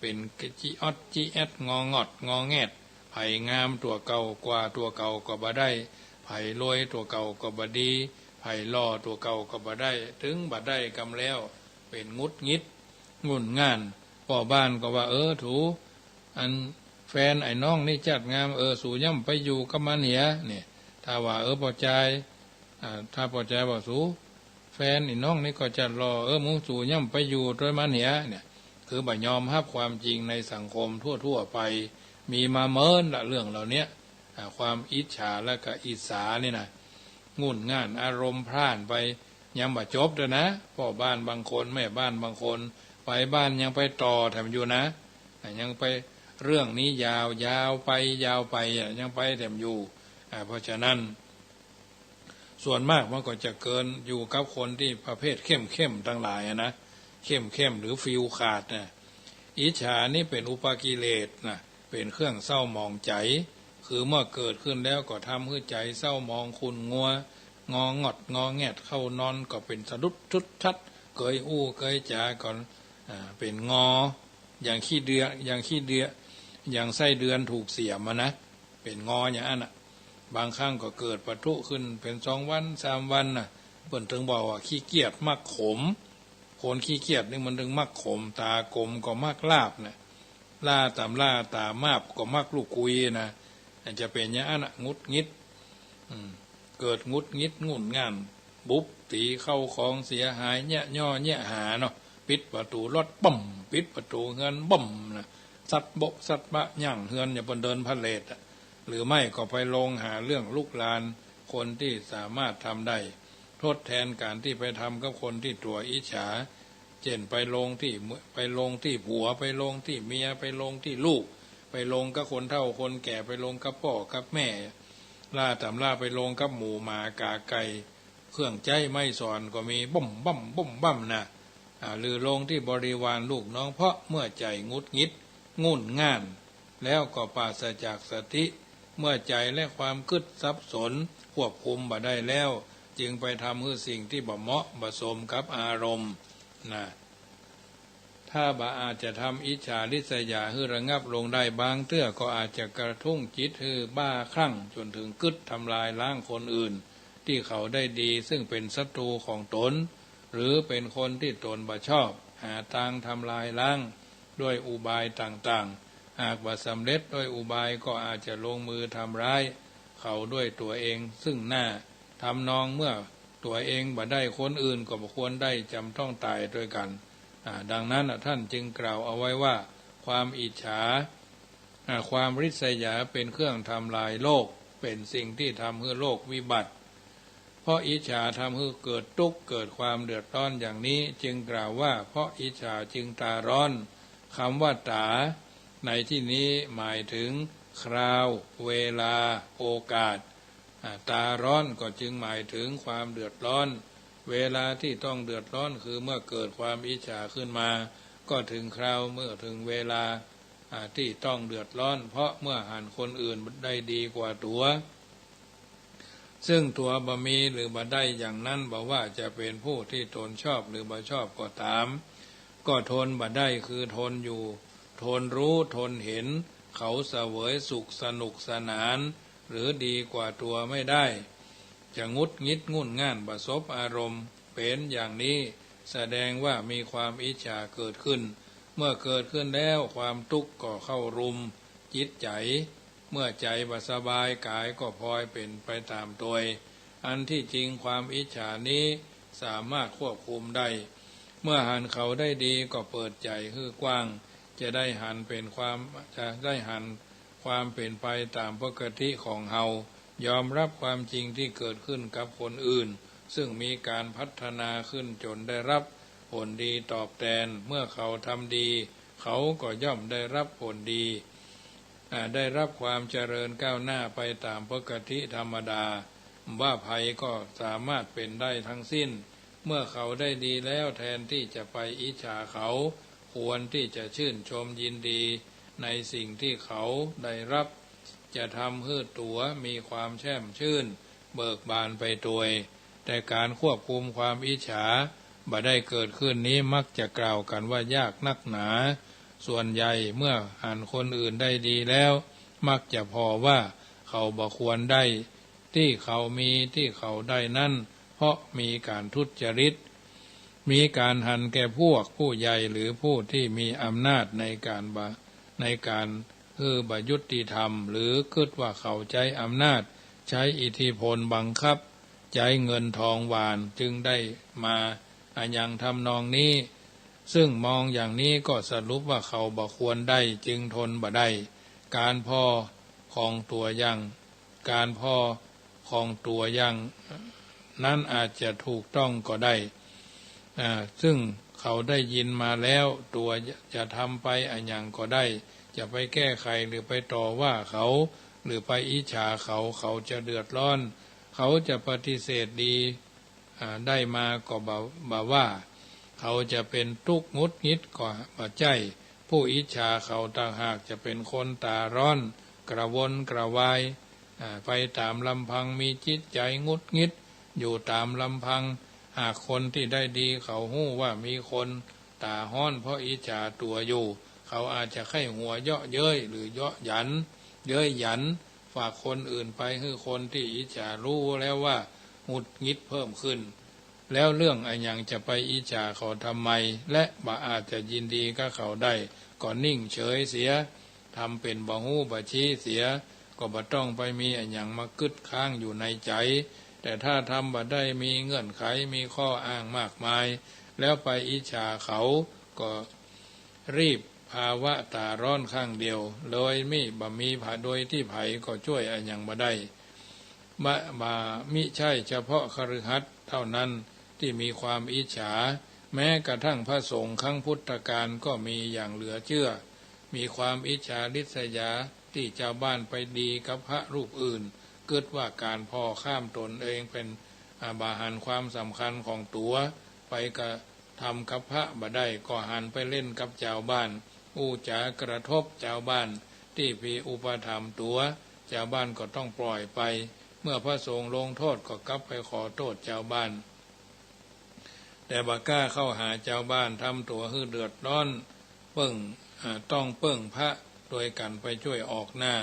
เป็นจิออดจิแอดงองอดงอแงดไผ่งามตัวเก่ากว่าตัวเก่าก็บ่ได้ไผ่รวยตัวเก่าก็บ่ดีไผ่ล่อตัวเก่าก็บ่ได้ถึงบ่ได้กำแล้วเป็นงุดงิดงุ่นง่านพ่อบ้านก็ว่าถูอันแฟนไอ้น้องนี่จัดงามสู่ย่ำไปอยู่กับมันเหียเนี่ยถ้าว่าพอใจถ้าพอใจว่าสู่แฟนไอ้น้องนี่ก็จัดรอมึงสู่ย่ำไปอยู่ด้วยมันเหียเนี่ยคือบ่ยอมรับความจริงในสังคมทั่วไปมีมาเมินละเรื่องเหล่านี้ความอิจฉาและก็อิสานี่นะงุ่นง่านอารมณ์พร่านไปยังบ่จบด้วยนะพ่อบ้านบางคนแม่บ้านบางคนไปบ้านยังไปต่อแถมอยู่นะยังไปเรื่องนี้ยาวไปยังไปแถมอยู่เพราะฉะนั้นส่วนมากมันก็จะเกินอยู่กับคนที่ประเภทเข้มทั้งหลายนะเข้มหรือฟิวขาดนะอิจฉานี่เป็นอุปกิเลสนะเป็นเครื่องเศร้าหมองใจคือเมื่อเกิดขึ้นแล้วก็ทำให้ใจเศร้าหมองขุ่นงัวงองอดงอแงดเข้านอนก็เป็นสะดุดชุดชัดเกยอู้เกยจาก่อนเป็นงออย่างขี้เดืออย่างไส้เดือนถูกเสียมนะเป็นงออย่างนั้นบางครั้งก็เกิดปะทุขึ้นเป็น2 วัน3 วันเพิ่นถึงบอกว่าขี้เกียจมักขมคนขี้เกียจนี่มันถึงมักขมตากลมก็มักลาบนะล่าตามาบก็มักลูกกุยนะจะเป็นอย่างนั้นงุดงิดเกิดงุดงิดงุ่นง่านบุบตีเข้าของเสียหายเนี่ยหาเนาะปิดประตูรถบ่มปิดประตูเงินบ่มนะสัตว์บกสัตว์บะย่างเฮือนอย่าบนเดินพาเลทหรือไม่ก็ไปลงหาเรื่องลุกลานคนที่สามารถทำได้ทดแทนการที่ไปทำกับคนที่ตัวอิจฉาเช่นไปลงที่ผัวไปลงที่เมียไปลงที่ลูกไปลงกับคนเฒ่าคนแก่ไปลงกับพ่อกับแม่ล่าไปลงกับหมูหมากาไก่เครื่องใจไม่สอนก็มีบ่มนะหรือลงที่บริวารลูกน้องเพราะเมื่อใจงุดงิดงุ่นง่านแล้วก็ปราศจากสติเมื่อใจและความคิดสับสนควบคุมบ่ได้แล้วจึงไปทำให้สิ่งที่บ่เหมาะบ่สมกับอารมณ์นะถ้าบ่อาจจะทำอิจฉาริษยาให้ระงับลงได้บางเตื้อก็อาจจะกระทุ่งจิตให้บ้าคลั่งจนถึงกึดทำลายล้างคนอื่นที่เขาได้ดีซึ่งเป็นศัตรูของตนหรือเป็นคนที่ตนบ่ชอบหาทางทำลายล้างด้วยอุบายต่างๆหากบ่สำเร็จด้วยอุบายก็อาจจะลงมือทำร้ายเขาด้วยตัวเองซึ่งหน้าทำนองเมื่อตัวเองบ่ได้คนอื่นก็บ่ควรได้จำต้องตายด้วยกันดังนั้นท่านจึงกล่าวเอาไว้ว่าความอิจฉาความริษยาเป็นเครื่องทำลายโลกเป็นสิ่งที่ทำให้โลกวิบัติเพราะอิจฉาทำให้เกิดทุกข์เกิดความเดือดร้อนอย่างนี้จึงกล่าวว่าเพราะอิจฉาจึงตาร้อนคำว่าตาในที่นี้หมายถึงคราวเวลาโอกาสตาร้อนก็จึงหมายถึงความเดือดร้อนเวลาที่ต้องเดือดร้อนคือเมื่อเกิดความอิจฉาขึ้นมาก็ถึงคราวเมื่อถึงเวลา ที่ต้องเดือดร้อนเพราะเมื่อหันคนอื่นได้ดีกว่าตัวซึ่งตัวบ่มีหรือบ่ได้อย่างนั้นบ่ว่าจะเป็นผู้ที่ตนชอบหรือบ่ชอบก็ตามก็ทนบ่ได้คือทนอยู่ทนรู้ทนเห็นเขาเสวยสุขสนุกสนานหรือดีกว่าตัวไม่ได้จะงุดงิดงุ่นง่านประสบอารมณ์เป็นอย่างนี้แสดงว่ามีความอิจฉาเกิดขึ้นเมื่อเกิดขึ้นแล้วความทุกข์ก็เข้ารุมจิตใจเมื่อใจบ่สบายกายก็พลอยเป็นไปตามตัวอันที่จริงความอิจฉานี้สามารถควบคุมได้เมื่อหันเขาได้ดีก็เปิดใจคือกว้างจะได้หันเป็นความเป็นไปตามปกติของเฮายอมรับความจริงที่เกิดขึ้นกับคนอื่นซึ่งมีการพัฒนาขึ้นจนได้รับผลดีตอบแทนเมื่อเขาทำดีเขาก็ย่อมได้รับผลดีได้รับความเจริญก้าวหน้าไปตามปกติธรรมดาว่าภัยก็สามารถเป็นได้ทั้งสิ้นเมื่อเขาได้ดีแล้วแทนที่จะไปอิจฉาเขาควรที่จะชื่นชมยินดีในสิ่งที่เขาได้รับจะทำให้ตัวมีความแช่มชื่นเบิกบานไปตัวแต่การควบคุมความอิจฉาบ่ได้เกิดขึ้นนี้มักจะกล่าวกันว่ายากนักหนาส่วนใหญ่เมื่อหันคนอื่นได้ดีแล้วมักจะพอว่าเขาบ่ควรได้ที่เขามีที่เขาได้นั่นเพราะมีการทุจริตมีการหันแก่พวกผู้ใหญ่หรือผู้ที่มีอำนาจในการบ่ยุติธรรมหรือคิดว่าเขาใช้อำนาจใช้อิทธิพลบังคับใช้เงินทองหวานจึงได้มาอย่างทำนองนี้ซึ่งมองอย่างนี้ก็สรุปว่าเขาบ่ควรได้จึงทนบ่ได้การพ่อของตัวอย่างนั้นอาจจะถูกต้องก็ได้ซึ่งเขาได้ยินมาแล้วตัวจะทำไปอย่างก็ได้จะไปแก้ไขหรือไปต่อว่าเขาหรือไปอิจฉาเขาจะเดือดร้อนเขาจะปฏิเสธดีได้มาก็บ่ว่าเขาจะเป็นทุกข์งุดงิดก็บ่ใจผู้อิจฉาเขาต่างหากจะเป็นคนตาร้อนกระวนกระวายไปตามลำพังมีจิตใจงุดงิดอยู่ตามลำพังหากคนที่ได้ดีเขาหู้ว่ามีคนตาฮ้อนเพราะอิจฉาตัวอยู่เขาอาจจะไข้หัวเยาะเย้ยหรือเยาะหยันเย้ยหยันฝากคนอื่นไปให้คนที่อิจฉารู้แล้วว่าหงุดหงิดเพิ่มขึ้นแล้วเรื่องอย่างจะไปอิจฉาเขาทำไมและบ่อาจจะยินดีกับเขาได้ก็นิ่งเฉยเสียทำเป็นบ่ฮู้บ่ชี้เสียก็บ่ต้องไปมีอย่างมากึดค้างอยู่ในใจแต่ถ้าทำบ่ได้มีเงื่อนไขมีข้ออ้างมากมายแล้วไปอิจฉาเขาก็รีบภาวะตาร้อนข้างเดียวโดยมีโดยที่ไผก็ช่วยอย่างบ่ได้มิใช่เฉพาะคฤหัสถ์เท่านั้นที่มีความอิจฉาแม้กระทั่งพระสงฆ์ครั้งพุทธกาลก็มีอย่างเหลือเชื่อมีความอิจฉาริษยาที่เจ้าบ้านไปดีกับพระรูปอื่นเกิดว่าการพอข้ามตนเองเป็นบาหันความสำคัญของตัวไปกระทำกับพระบ่ได้ก็หันไปเล่นกับเจ้าบ้านอู้จากระทบเจ้าบ้านที่มีอุปถัมภ์ตัวเจ้าบ้านก็ต้องปล่อยไปเมื่อพระสงฆ์ลงโทษก็กลับไปขอโทษเจ้าบ้านแต่บ่กล้าเข้าหาเจ้าบ้านทำตัวให้เดือดร้อนต้องเปิ้งพระโดยกันไปช่วยออกหน้า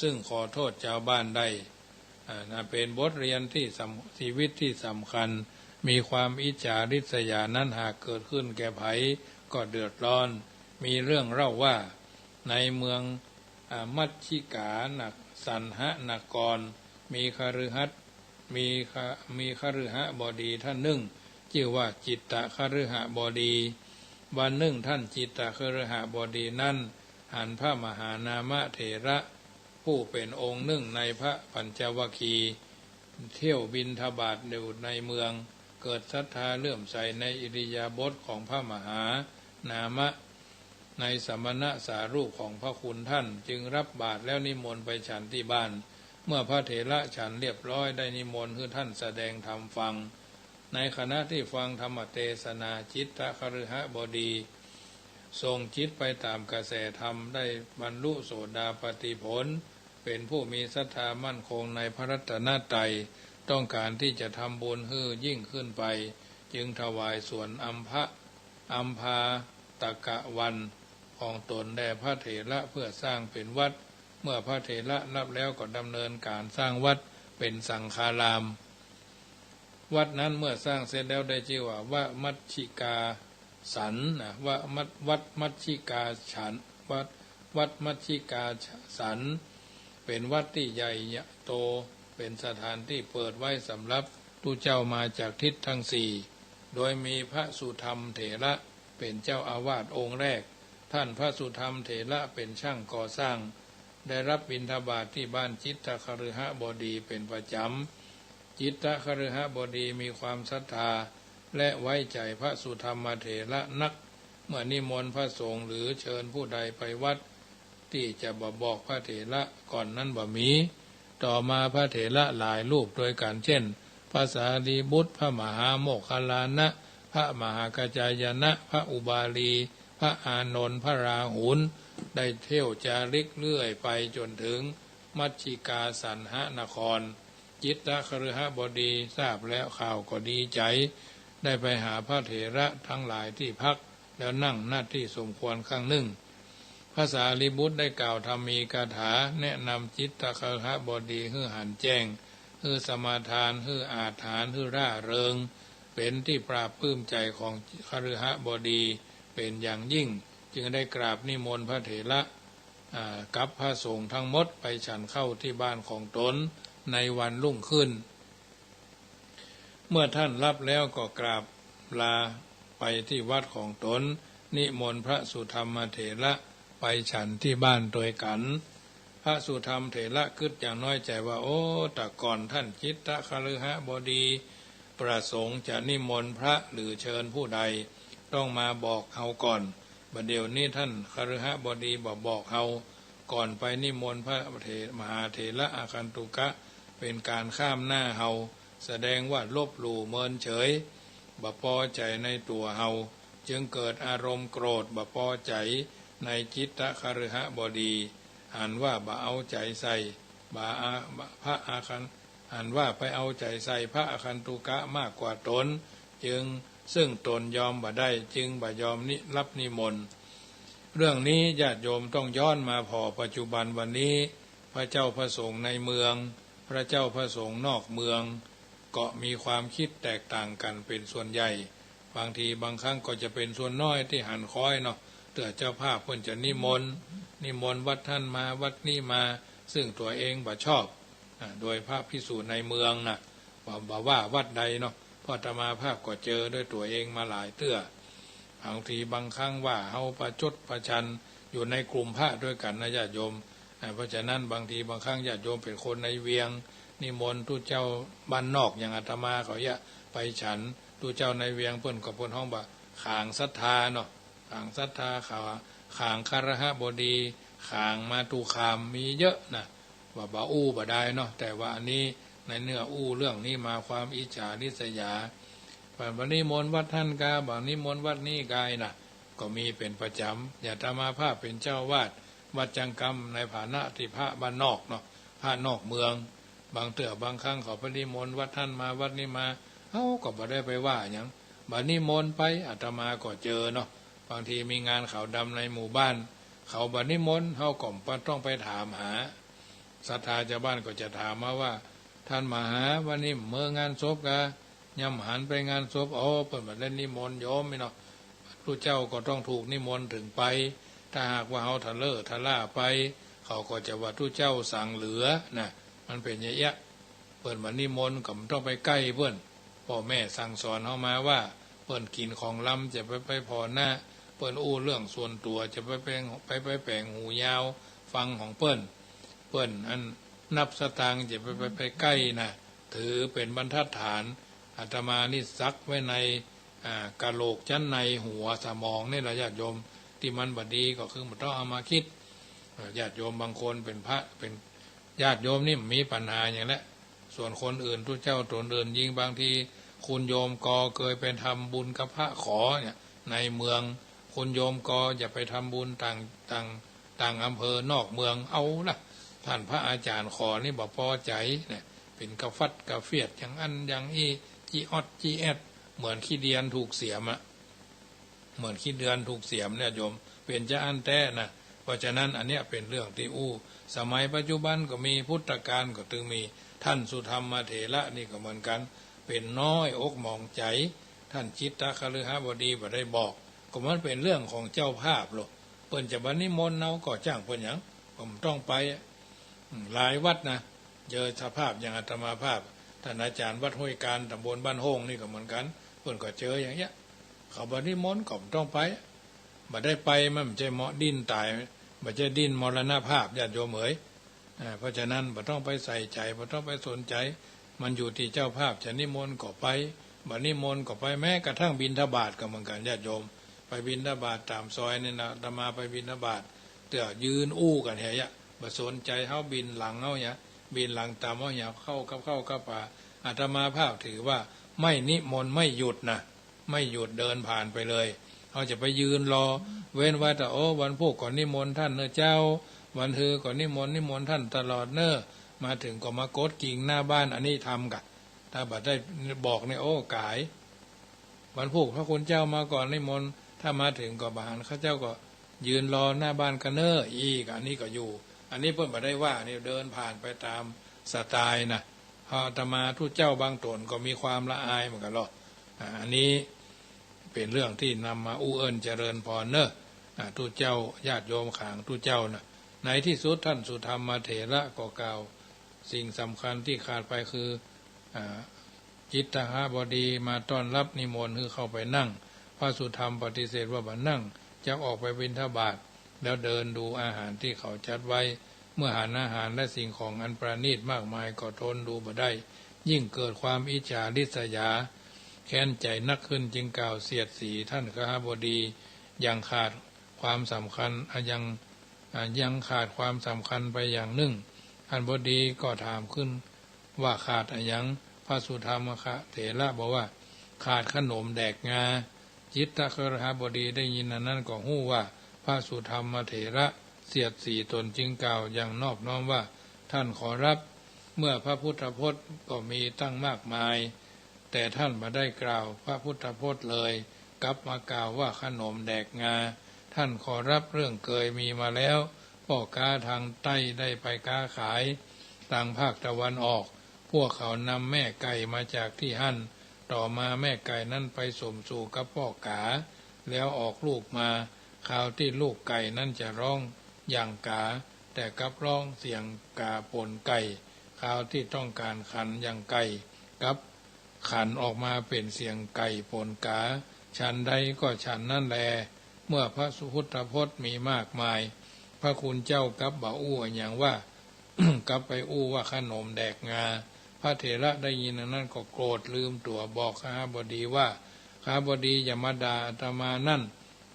ซึ่งขอโทษเจ้าบ้านได้เป็นบทเรียนที่ชีวิตที่สำคัญมีความอิจฉาริษยานั้นหากเกิดขึ้นแก่ไผก็เดือดร้อนมีเรื่องเล่าว่าในเมืองมัชชิกาสันหนกรมีคฤหัสถ์บดีท่านหนึ่งชื่อว่าจิตตคฤหบดีวันหนึ่งท่านจิตตคฤหบดีนั้นหันพระมหานามเถระผู้เป็นองค์หนึ่งในพระปัญจวัคคีย์เที่ยวบิณฑบาตอยู่ในเมืองเกิดศรัทธาเลื่อมใสในอิริยาบถของพระมหานามะในสมณะสารูปของพระคุณท่านจึงรับบาตรแล้วนิมนต์ไปฉันที่บ้านเมื่อพระเถระฉันเรียบร้อยได้นิมนต์ให้ท่านแสดงธรรมฟังในขณะที่ฟังธรรมเทศนาจิตตคฤหบดี ทรงจิตไปตามกระแสธรรมได้บรรลุโสดาปัตติผลเป็นผู้มีศรัทธามั่นคงในพระรัตนตรัยต้องการที่จะทำบุญให้ยิ่งขึ้นไปจึงถวายส่วนอัมพาตกะวันของตนแด่พระเถระเพื่อสร้างเป็นวัดเมื่อพระเถระรับแล้วก็ดำเนินการสร้างวัดเป็นสังฆารามวัดนั้นเมื่อสร้างเสร็จแล้วได้ชื่อว่าวัดมัชชิกาสันนะวัดมัชชิกาฉันวัดมัชชิกาสันเป็นวัดที่ใหญ่โตเป็นสถานที่เปิดไว้สำหรับผู้เจ้ามาจากทิศทั้งสี่โดยมีพระสุธรรมเถระเป็นเจ้าอาวาสองค์แรกท่านพระสุธรรมเถระเป็นช่างก่อสร้างได้รับบิณฑบาตที่บ้านจิตตคฤหบดีเป็นประจำจิตตคฤหบดีมีความศรัทธาและไว้ใจพระสุธรรมเถระนักเมื่อนิมนต์พระสงฆ์หรือเชิญผู้ใดไปวัดที่จะบอกพระเถระก่อนนั้นบ่มีต่อมาพระเถระหลายรูปโดยการเช่นพระสารีบุตรพระมหาโมคคัลลานะพระมหากัจจายนะพระอุบาลีพระอานนท์พระราหุลได้เที่ยวจาริกเรื่อยไปจนถึงมัชชิกาสันหนครจิตตคฤหบดีทราบแล้วข่าวก็ดีใจได้ไปหาพระเถระทั้งหลายที่พักแล้วนั่งหน้าที่สมควรข้างหนึ่งพระสารีบุตรได้กล่าวธรรมีกถาแนะนำจิตตคฤหบดีให้หันแจ้งให้สมาทานให้อาถรรพ์ให้ร่าเริงเป็นที่ปราบปลื้มใจของคฤหบดีเป็นอย่างยิ่งจึงได้กราบนิมนต์พระเถระกับพระสงฆ์ทั้งหมดไปฉันเข้าที่บ้านของตนในวันรุ่งขึ้นเมื่อท่านรับแล้วก็กราบลาไปที่วัดของตนนิมนต์พระสุธรรมเถระไปฉันที่บ้านโดยกันพระสุธรรมเถระคิดอย่างน้อยใจว่าโอ้แต่ก่อนท่านจิตตคฤหบดีประสงค์จะนิมนต์พระหรือเชิญผู้ใดต้องมาบอกเฮาก่อนบัดเดี๋ยวนี้ท่านคฤหบดีบอกเฮาก่อนไปนิมนต์พระมหาเถระอาคันตุกะเป็นการข้ามหน้าเฮาแสดงว่าลบหลู่เมินเฉยบ่พอใจในตัวเฮาจึงเกิดอารมณ์โกรธบ่พอใจในจิตตคฤหบดีอ่านว่าบ่เอาใจใส่พระอาคันอ่านว่าไปเอาใจใส่พระอาคันตุกะมากกว่าตนจึงซึ่งตนยอมบ่ได้จึงบ่ยอมรับนิมนต์เรื่องนี้ญาติโยมต้องย้อนมาพอปัจจุบันวันนี้พระเจ้าพระสงฆ์ในเมืองพระเจ้าพระสงฆ์นอกเมืองก็มีความคิดแตกต่างกันเป็นส่วนใหญ่บางทีบางครั้งก็จะเป็นส่วนน้อยที่หันคอยเนาะเตือเจ้าภาพเพิ่นจะนิมนต์วัดท่านมาวัดนี้มาซึ่งตัวเองบ่ชอบโดยพระภิกษุในเมืองนะบ่ว่าวัดใดเนาะพออาตมาภาพก็เจอด้วยตัวเองมาหลายเตื้อบางทีบางครั้งว่าเฮาประชดประชันอยู่ในกลุ่มพระด้วยกันนะญาติโยมเพราะฉะนั้นบางทีบางครั้งญาติโยมเป็นคนในเวียงนิมนต์ทุเจ้าบ้านนอกอย่างอาตมาเขาไปฉันทุเจ้าในเวียงเพิ่นกับเพิ่นห้องบ่ขางศรัทธาเนาะขางศรัทธาขางคฤหบดีขางมาตุคามมีเยอะนะว่าบ่อู้บ่ได้เนาะแต่ว่าอันนี้ในเนื้ออู้เรื่องนี้มาความอิจฉาริษยาบัดนี้มนต์วัดท่านกาบัดนี้มนต์วัดนี้กายนะก็มีเป็นประจำอย่าตมาภาพเป็นเจ้าวาดวัดจังกรรมในฐานะที่พระบ้านนอกเนาะพระนอกเมืองบางเตื้อบางครั้งเขาไปนิมนต์วัดท่านมาวัดนี้มาเฮาก็บ่ได้ไปว่าหยังบัดนี้มนต์ไปอาตมาก็เจอเนาะบางทีมีงานขาวดำในหมู่บ้านเขาบัดนี้มนต์เฮาก็ต้องไปถามหาศรัทธาชาวบ้านก็จะถามมาว่าท่านมาหาวันนี้เมื่องานศพกะย่ำหันไปงานศพเปิดมาเล่นนิมนต์โยมไม่เนาะผู้เจ้าก็ต้องถูกนิมนต์ถึงไปถ้าหากว่าเฮาทะเลทะล่าไปเขาก็จะว่าผู้เจ้าสั่งเหลือนะมันเป็นอย่างนี้เปิดมานิมนต์ก็ต้องไปใกล้เพื่อนพ่อแม่สั่งสอนเฮามาว่าเปิดกินของล้ำจะไปพอหน้าเปิดอู้เรื่องส่วนตัวจะไปแปลงหูยาวฟังของเปิ้นอันนับสตางค์จะไปใกล้นะถือเป็นบรรทัดฐานอาตมานี่ซักไว้ในกะโหลกชั้นในหัวสมองนี่แหละญาติโยมที่มันบดีก็คือมันต้องเอามาคิดญาติโยมบางคนเป็นพระเป็นญาติโยมนี่มีปัญหาอย่างนี้ส่วนคนอื่นทุกเจ้าตนเดินยิงบางทีคุณโยมก็เคยไปทำบุญกับพระขอเนี่ยในเมือง คุณโยมก็อย่าไปทำบุญต่างอำเภอนอกเมืองเอาละท่านพระอาจารย์ขอนี่บ่พอใจเนี่ยเป็นกระฟัดกระเฟียดอย่างอันอย่างอีจีออดจีแอดเหมือนขี้เดียนถูกเสียมอะเหมือนขี้เดือนถูกเสียมเนี่ยโยมเป็นจะอันแท้นะเพราะฉะนั้นอันเนี้ยเป็นเรื่องที่สมัยปัจจุบันก็มีพุทธกาลก็ถึงมีท่านสุธรรมเถระนี่ก็เหมือนกันเป็นน้อยอกมองใจท่านจิตตคฤหบดีบ่ได้บอกก็มันเป็นเรื่องของเจ้าภาพหรอกเปิ้นจะบันนิมนต์เอาก็จ้างเปิ้นหยังผมต้องไปหลายวัดนะเจอสภาพอย่างอาตมาภาพท่านอาจารย์วัดห้วยการตำบลบ้านโฮงนี่ก็เหมือนกันเปิ้นก็เจออย่างเงี้ยเขาบันนิมนต์ก็ต้องไปบ่ได้ไปมันไม่ใช่เหมาะดิ้นตายบ่ใช่ดิ้นมรณภาพญาติโยมเอ๋ยเพราะฉะนั้นบ่ต้องไปใส่ใจบ่ต้องไปสนใจมันอยู่ที่เจ้าภาพจะนิมนต์ก็ไปบ่นิมนต์ก็ไปแม้กระทั่งบิณฑบาตก็เหมือนกันญาติโยมไปบิณฑบาตตามซอยนี่นะอาตมาไปบิณฑบาตเตื้อยืนกันเหี้ยบ่สนใจเฮาบินหลังเฮาเนี่ยบินหลังตามเฮาเนี่ยเข้ากับป่าอาตมาภาพถือว่าไม่นิมนต์ไม่หยุดนะไม่หยุดเดินผ่านไปเลยเขาจะไปยืนรอเว้นไว้แต่วันพุธก่อนนิมนต์ท่านเนอะเจ้าวันฮือก่อนนิมนต์ท่านตลอดเนอะมาถึงก็มากดกิ่งหน้าบ้านอันนี้ทำกะถ้าบัดได้บอกในกายวันพุธพระคุณเจ้ามาก่อนนิมนต์ถ้ามาถึงก็บานข้าเจ้าก็ยืนรอหน้าบ้านกันเนอะอีกอันนี้ก็อยู่อันนี้เพิ่นบ่ได้ว่านี่เดินผ่านไปตามสไตล์นะพออาตมาทุกเจ้าบางตนก็มีความละอายเหมือนกันหรอกอันนี้เป็นเรื่องที่นำมาอู้เอิญเจริญพรเนอะทุกเจ้าญาติโยมขางทุกเจ้านะในที่สุดท่านสุธรรมเถระก็กล่าวสิ่งสำคัญที่ขาดไปคือจิตตหบดีมาต้อนรับนิมนต์คือเข้าไปนั่งพระสุธรรมปฏิเสธว่าบัดนั่งจะออกไปบิณฑบาตแล้วเดินดูอาหารที่เขาจัดไว้เมื่อหารอาหารและสิ่งของอันประณีตมากมายก็ทนดูบ่ได้ยิ่งเกิดความอิจฉาริษยาแค้นใจนักขึ้นจึงกล่าวเสียดสีท่านคหบดียังขาดความสำคัญยังขาดความสำคัญไปอย่างหนึ่งท่านบดีก็ถามขึ้นว่าขาดอะไรยังพระสุธรรมเถระบอกว่าขาดขนมแดกงาจิตตคฤหบดีได้ยินนั้นก็หู้ว่าพระสุธรรมเถระเสียดสีตนจึงกล่าวอย่างนอบน้อมว่าท่านขอรับเมื่อพระพุทธพจน์ก็มีตั้งมากมายแต่ท่านมาได้กล่าวพระพุทธพจน์เลยกลับมากล่าวว่าขนมแดกงาท่านขอรับเรื่องเคยมีมาแล้วพ่อค้าทางใต้ได้ไปค้าขายทางภาคตะวันออกพวกเขานำแม่ไก่มาจากที่หั่นต่อมาแม่ไก่นั้นไปสมสู่กับพ่อกาแล้วออกลูกมาคราวที่ลูกไก่นั้นจะร้องอย่างกาแต่กับร้องเสียงกาปนไก่คราวที่ต้องการขันอย่างไก่กับขันออกมาเป็นเสียงไก่ปนกาฉันใดก็ฉันนั่นแลเมื่อพระสุพุทธพจน์มีมากมายพระคุณเจ้ากับบ่าอู้อย่างว่า กลับไปอู้ว่าขนมแดกงาพระเถระได้ยินนั้นก็โกรธลืมตัวบอกคหบดีว่าคหบดีอย่ามาด่าอาตมานั่น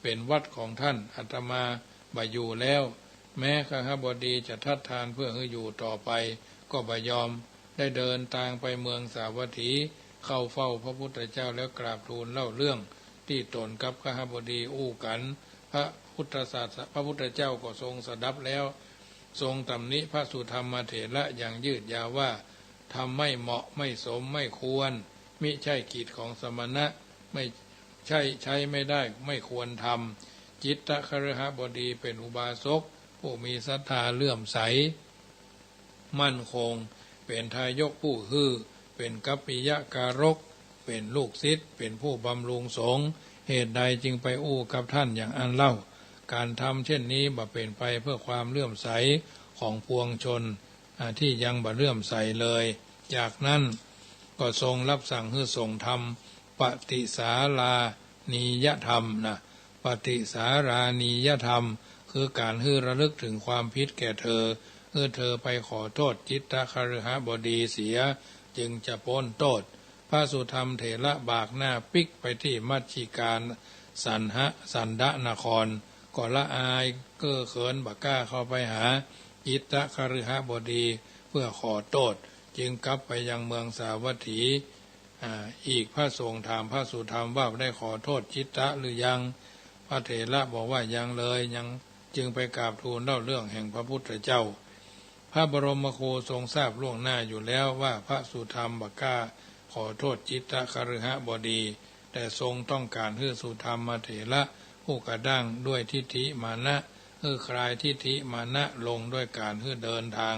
เป็นวัดของท่านอาตมาบ่อยู่แล้วแม้คหบดีจะทัดทานเพื่อให้อยู่ต่อไปก็บ่ยอมได้เดินทางไปเมืองสาวัตถีเข้าเฝ้าพระพุทธเจ้าแล้วกราบทูลเล่าเรื่องที่ตนกับคหบดีอู้กันพระพุทธเจ้าก็ทรงสดับแล้วทรงตำหนิพระสุธรรมเถระอย่างยืดยาวว่าทำไม่เหมาะไม่สมไม่ควรมิใช่กิจของสมณะไม่ใช้ไม่ได้ไม่ควรทำจิตตคฤหบดีเป็นอุบาสกผู้มีศรัทธาเลื่อมใสมั่นคงเป็นทายกผู้ฮือเป็นกัปปิยการกเป็นลูกศิษย์เป็นผู้บำรุงสงฆ์เหตุใดจึงไปอู้กับท่านอย่างอันเล่าการทำเช่นนี้บ่เป็นไปเพื่อความเลื่อมใสของปวงชนที่ยังบ่เลื่อมใสเลยจากนั้นก็ทรงรับสั่งให้ทรงทำปฏิสารานียธรรมนะปฏิสารานียธรรมคือการให้ระลึกถึงความผิดแก่เธอเธอไปขอโทษจิตตคฤหบดีเสียจึงจะพ้นโทษพระสุธรรมเถระบากหน้าปิกไปที่มัชชิการสันดนครก็ละอายเก้อเขินบักล้าเข้าไปหาจิตตคฤหบดีเพื่อขอโทษจึงกลับไปยังเมืองสาวัตถีอีกพระสงฆ์ถามพระสุธรรมว่าได้ขอโทษจิตตะหรือยัง พระเถระบอกว่ายังเลยยังจึงไปกราบทูลเล่าเรื่องแห่งพระพุทธเจ้าพระบรมครูทรงทราบล่วงหน้าอยู่แล้วว่าพระสุธรรมบกาขอโทษจิตตคฤหบดีแต่ทรงต้องการให้สุธรรมเถระผู้กระด้างด้วยทิฏฐิมานะคลายทิฏฐิมานะลงด้วยการเดินทาง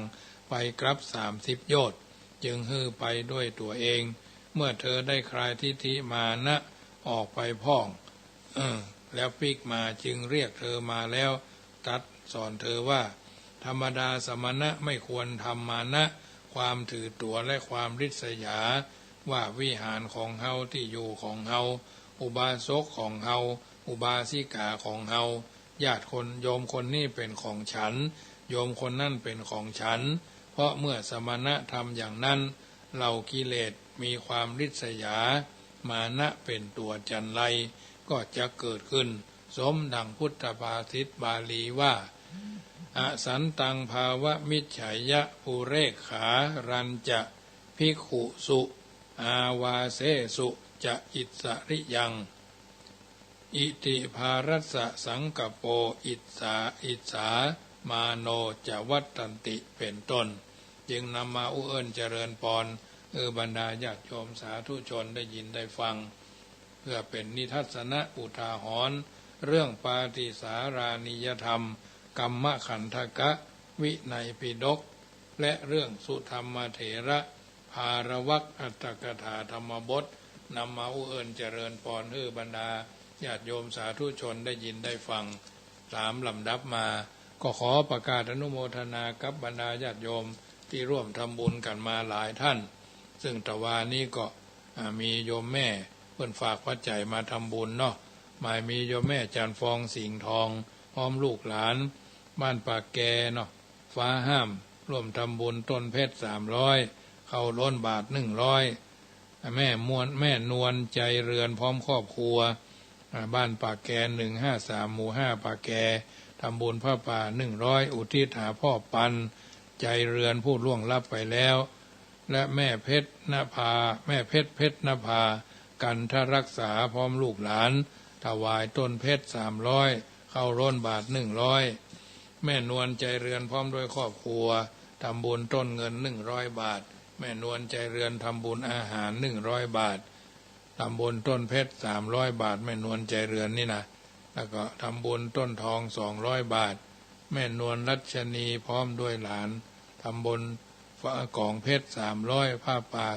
ไปกลับ30 โยชน์จึงไปด้วยตัวเองเมื่อเธอได้คลายทิฏฐิมานะออกไปพ้องแล้วปิกมาจึงเรียกเธอมาแล้วตัดสอนเธอว่าธรรมดาสมณะไม่ควรทำมานะความถือตัวและความริษยาว่าวิหารของเฮาที่อยู่ของเฮาอุบาสกของเฮาอุบาสิกาของเฮาญาติคนโยมคนนี้เป็นของฉันโยมคนนั่นเป็นของฉันเพราะเมื่อสมณะทำอย่างนั้นเหล่ากิเลสมีความริษยามานะเป็นตัวจันไรก็จะเกิดขึ้นสมดังพุทธภาษิตบาลีว่าอสันตังภาวะมิจฉายะภูเรกขารันจะภิกขุสุอาวาเสสุจะอิสริยังอิติภารัสสะสังกโปอิสามาโนจะวัตตันติเป็นต้นจึงนำมาอุเอิญเจริญพรบรรดาญาติโยมสาธุชนได้ยินได้ฟังเพื่อเป็นนิทัศนะอุทาหรณ์เรื่องปาฏิสารานิยธรรมกัมมขันธกะวินัยปิฎกและเรื่องสุธรรมเถระภารวักอัตถกถาธรรมบทนำมาอุเอิญเจริญพรบรรดาญาติโยมสาธุชนได้ยินได้ฟังตามลำดับมาก็ขอประกาศอนุโมทนากับบรรดาญาติโยมที่ร่วมทำบุญกันมาหลายท่านซึ่งตะวานี้ก็มีโยมแม่เพิ่นฝากปัจจัยมาทำบุญเนาะหมายมีโยมแม่จันฟองสิงห์ทองพร้อมลูกหลานบ้านปากแกเนาะฟ้าห้ามร่วมทำบุญต้นเพชร300เข้าล้นบาท100แม่นวลใจเรือนพร้อมครอบครัวบ้านปากแก153หมู่5ปากแกทำบุญผ้าป่า100อุทิศหาพ่อปันใจเรือนผู้ล่วงลับไปแล้วและแม่เพชรนภากันทรักษาพร้อมลูกหลานถวายต้นเพชร300เข้าร่นบาท100แม่นวลใจเรือนพร้อมด้วยครอบครัวทำบุญต้นเงิน100 บาทแม่นวลใจเรือนทำบุญอาหาร100 บาททำบุญต้นเพชร300 บาทแม่นวลใจเรือนนี่นะแล้วก็ทำบุญต้นทอง200 บาทแม่นวลรัชนีพร้อมด้วยหลานทำบุญกล่องเพชร300ผ้าป่า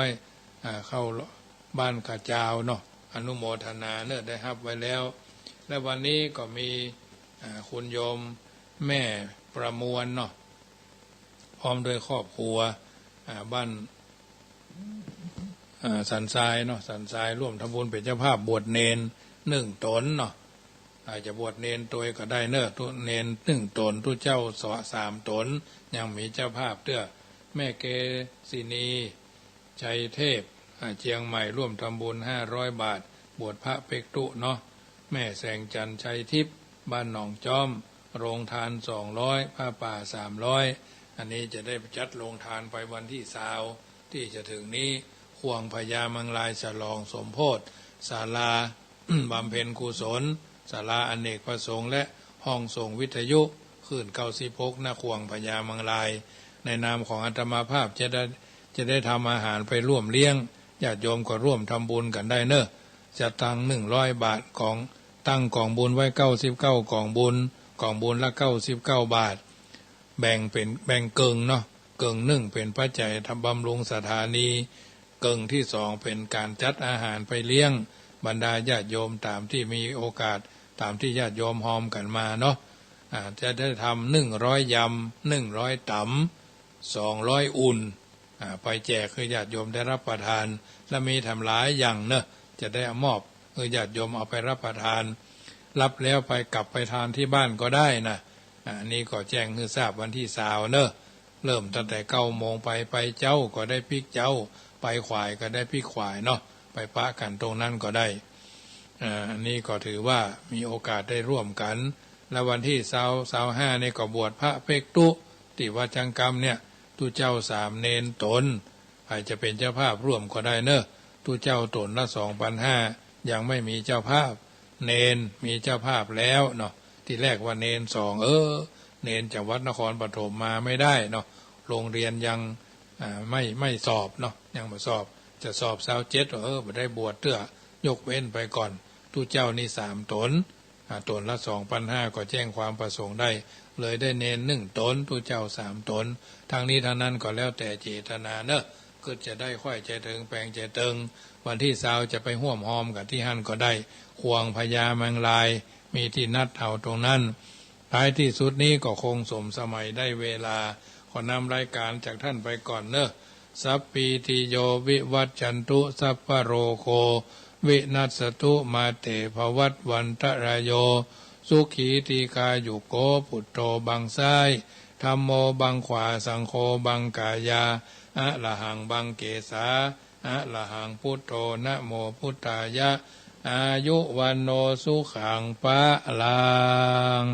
100เข้าบ้านกระจาวเนาะอนุโมทนาเนอะได้รับไว้แล้วและวันนี้ก็มีคุณโยมแม่ประมวลเนาะพร้อมด้วยครอบครัวบ้านสันทรายเนาะสันทรายร่วมทำบุญเป็นเจ้าภาพบวชเนน1 ตนเนาะอาจจะบวชเนนตัวก็ได้เนอะทุเนน1 ตนทุเจ้า3 ตนยังมีเจ้าภาพเตื้อแม่เกศินีชัยเทพเชียงใหม่ร่วมทำบุญ500 บาทบวชพระเป็กตุเนาะแม่แสงจันทร์ชัยทิพย์บ้านหนองจอมโรงทาน200ผ้าป่า300อันนี้จะได้จัดโรงทานไปวันที่20ที่จะถึงนี้ควงพญามังลายฉลองสมโพธิศาลา บำเพ็ญกุศลศาลาอเนกประสงค์และห้องส่งวิทยุขึ้น96นาควงพญามังลายในนามของอาตมาภาพจะได้ทำอาหารไปร่วมเลี้ยงญาติโยมก็ร่วมทำบุญกันได้เนอะจะตั้ง100 บาทของตั้งกล่องบุญไว้99กล่องบุญละ99 บาทแบ่งเกิงเนาะเกิง1เป็นปัจจัยทำบำรุงสถานีเกิงที่2เป็นการจัดอาหารไปเลี้ยงบรรดาญาติโยมตามที่มีโอกาสตามที่ญาติโยมหอมกันมาเนาะจะได้ทำ100 ยำ100 ตำ200 อุ่นไปแจกให้ญาติโยมได้รับประทานและมีทำหลายอย่างเนอะจะได้มอบให้ญาติโยมเอาไปรับประทานรับแล้วไปกลับไปทานที่บ้านก็ได้นะนี่ก็แจ้งให้ทราบวันที่20เนอะเริ่มตั้งแต่9 โมงไปเจ้าก็ได้พริกเจ้าไปขวายก็ได้พริกขวายเนาะไปปะกันตรงนั้นก็ได้อันนี้ก็ถือว่ามีโอกาสได้ร่วมกันและวันที่25นี่ก็บวชพระเป็กตุที่วัดจังกรรมเนี่ยตุเจ้า3 เนนตนใครจะเป็นเจ้าภาพร่วมก็ได้เนอะตุเจ้าตนละ 2,500ยังไม่มีเจ้าภาพ เนนมีเจ้าภาพแล้วเนาะที่แรกว่าเนน2เนนจากวัดนครปฐมมาไม่ได้เนาะโรงเรียนยังไม่สอบเนาะยังไม่สอบจะสอบ27ไม่ได้บวชเตื้อยกเว้นไปก่อนตู้เจ้านี่3 ตนตนละ 2,500 ก็แจ้งความประสงค์ได้เลยได้เนน1 ตนตู้เจ้า3 ตนทางนี้ทางนั้นก็แล้วแต่เจตนาเนอะก็จะได้ค่อยใจเติงแปลงใจเติงวันที่20จะไปห่วมหอมกับที่หั่นก็ได้ควงพญาแมงลายมีที่นัดเอาตรงนั้นท้ายที่สุดนี้ก็คงสมสมัยได้เวลาขอนำรายการจากท่านไปก่อนเนอะสัพปีติโยวิวัจจันตุสัพพโรโควินัสตุมาเตภวัตวันตรายโยสุขีตีกายุโกปุตโตบังซ้ายธัมโมบังขวาสังโฆบังกายาอะระหังบังเกสาอะระหังพุทโธนะโมพุทธายะอายุวันโนสุขังปะลัง